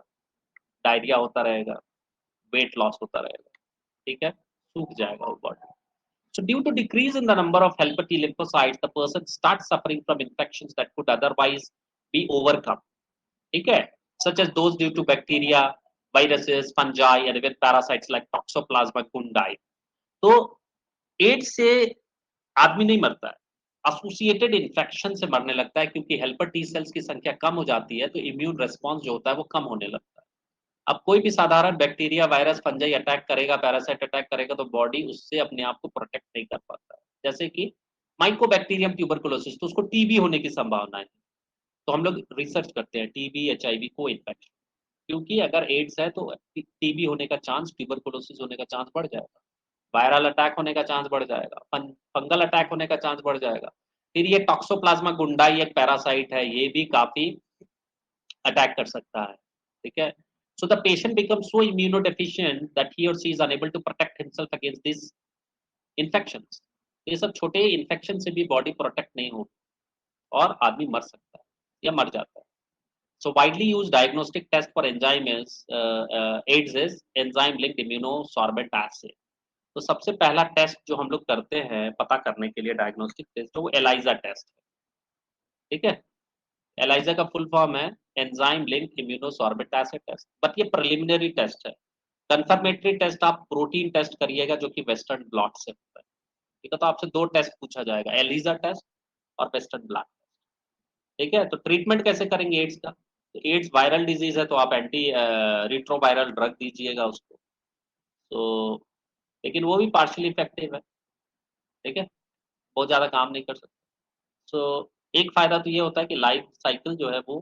डायरिया होता रहेगा, वेट लॉस होता रहेगा, ठीक है, सूख जाएगा वो body. So due to decrease in the number of helper T lymphocytes, the person starts suffering from infections that could otherwise be overcome. ठीक है, such as those due to bacteria, viruses, fungi, and even parasites like Toxoplasma gondii. तो ads से आदमी नहीं मरता है, associated infection से मरने लगता है, क्योंकि हेल्पर टी सेल्स की संख्या कम हो जाती है, तो इम्यून रिस्पॉन्स जो होता है वो कम होने लगता है। अब कोई भी साधारण बैक्टीरिया, वायरस, फंजाई अटैक करेगा, पैरासाइट अटैक करेगा, तो बॉडी उससे अपने आप को प्रोटेक्ट नहीं कर पाता है। जैसे कि माइकोबैक्टीरियम ट्यूबरकुलोसिस, तो उसको टीबी होने की संभावना है। तो हम लोग रिसर्च करते हैं टीबी, एचआईवी को इन्फेक्शन, क्योंकि अगर एड्स है तो टीबी होने का चांस, ट्यूबरकुलोसिस होने का चांस बढ़ जाएगा, वायरल अटैक होने का चांस बढ़ जाएगा, फंगल अटैक होने का चांस बढ़ जाएगा। फिर ये टॉक्सोप्लाज्मा गुंडाई एक पैरासाइट है, ये भी काफी अटैक कर सकता है, ठीक है। So the patient becomes so immunodeficient that he or she is unable to protect himself against these infections. ये सब छोटे इन्फेक्शन से भी बॉडी प्रोटेक्ट नहीं होती और आदमी मर सकता है या मर जाता है। So widely used diagnostic test for enzyme is AIDS is enzyme linked immunosorbent assay. तो सबसे पहला टेस्ट जो हम लोग करते हैं पता करने के लिए डायग्नोस्टिक टेस्ट, वो एलाइजा टेस्ट है, ठीक है। एलाइजा का फुल फॉर्म है enzyme linked immunosorbent assay test, but ये प्रिलिमिनरी टेस्ट है। कंफर्मेटरी टेस्ट आप प्रोटीन टेस्ट करिएगा जो कि वेस्टर्न ब्लॉट से होता है, ठीक है। तो आपसे 2 टेस्ट पूछा जाएगा, एलिजा टेस्ट और वेस्टर्न ब्लॉट टेस्ट, ठीक है। तो ट्रीटमेंट कैसे करेंगे एड्स का, तो एड्स वायरल डिजीज है, तो आप एंटी रिट्रोवायरल ड्रग दीजिएगा उसको, तो लेकिन वो भी पार्शियली इफेक्टिव है, ठीक है, बहुत ज्यादा काम नहीं कर सकते। सो एक फायदा तो ये होता है कि लाइफ साइकिल जो है वो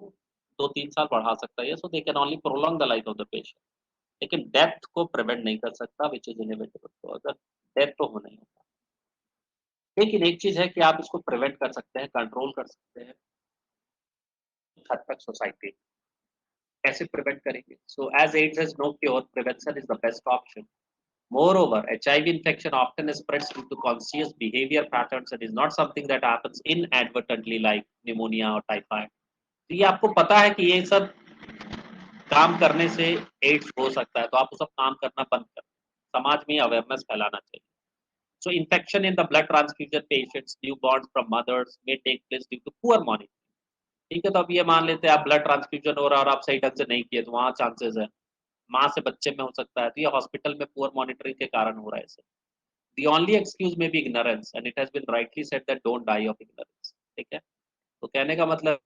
2-3 साल बढ़ा सकता है, so they can only prolong the life of the patient, लेकिन डेथ को प्रिवेंट नहीं कर सकता, विच इज इनएविटेबल। तो अगर डेथ तो हो नहीं होता, लेकिन एक चीज है कि आप इसको प्रिवेंट कर सकते हैं, कंट्रोल कर सकते हैं हद तक। सोसाइटी कैसे प्रिवेंट करेंगे, so as AIDS has no cure, prevention is the best option. Moreover, HIV infection often spreads due to conscious behavior patterns and is not something that happens inadvertently like pneumonia or typhoid. तो ये आपको पता है कि ये सब काम करने से एड्स हो सकता है, तो आप वो सब काम करना बंद कर, समाज में अवेयरनेस फैलाना चाहिए। So infection in the blood transfusion patients, newborns from mothers may take place due to poor monitoring. ठीक है, तो अब ये मान लेते हैं आप ब्लड ट्रांसफ्यूजन हो रहा है और आप सही ढंग से नहीं किए, तो वहाँ चांसेस है माँ से बच्चे में हो सकता है, तो ये हॉस्पिटल में पुअर मॉनिटरिंग के कारण हो रहा है इसे। The only excuse may be ignorance and it has been rightly said that don't die of ignorance, ठीक है। तो कहने का मतलब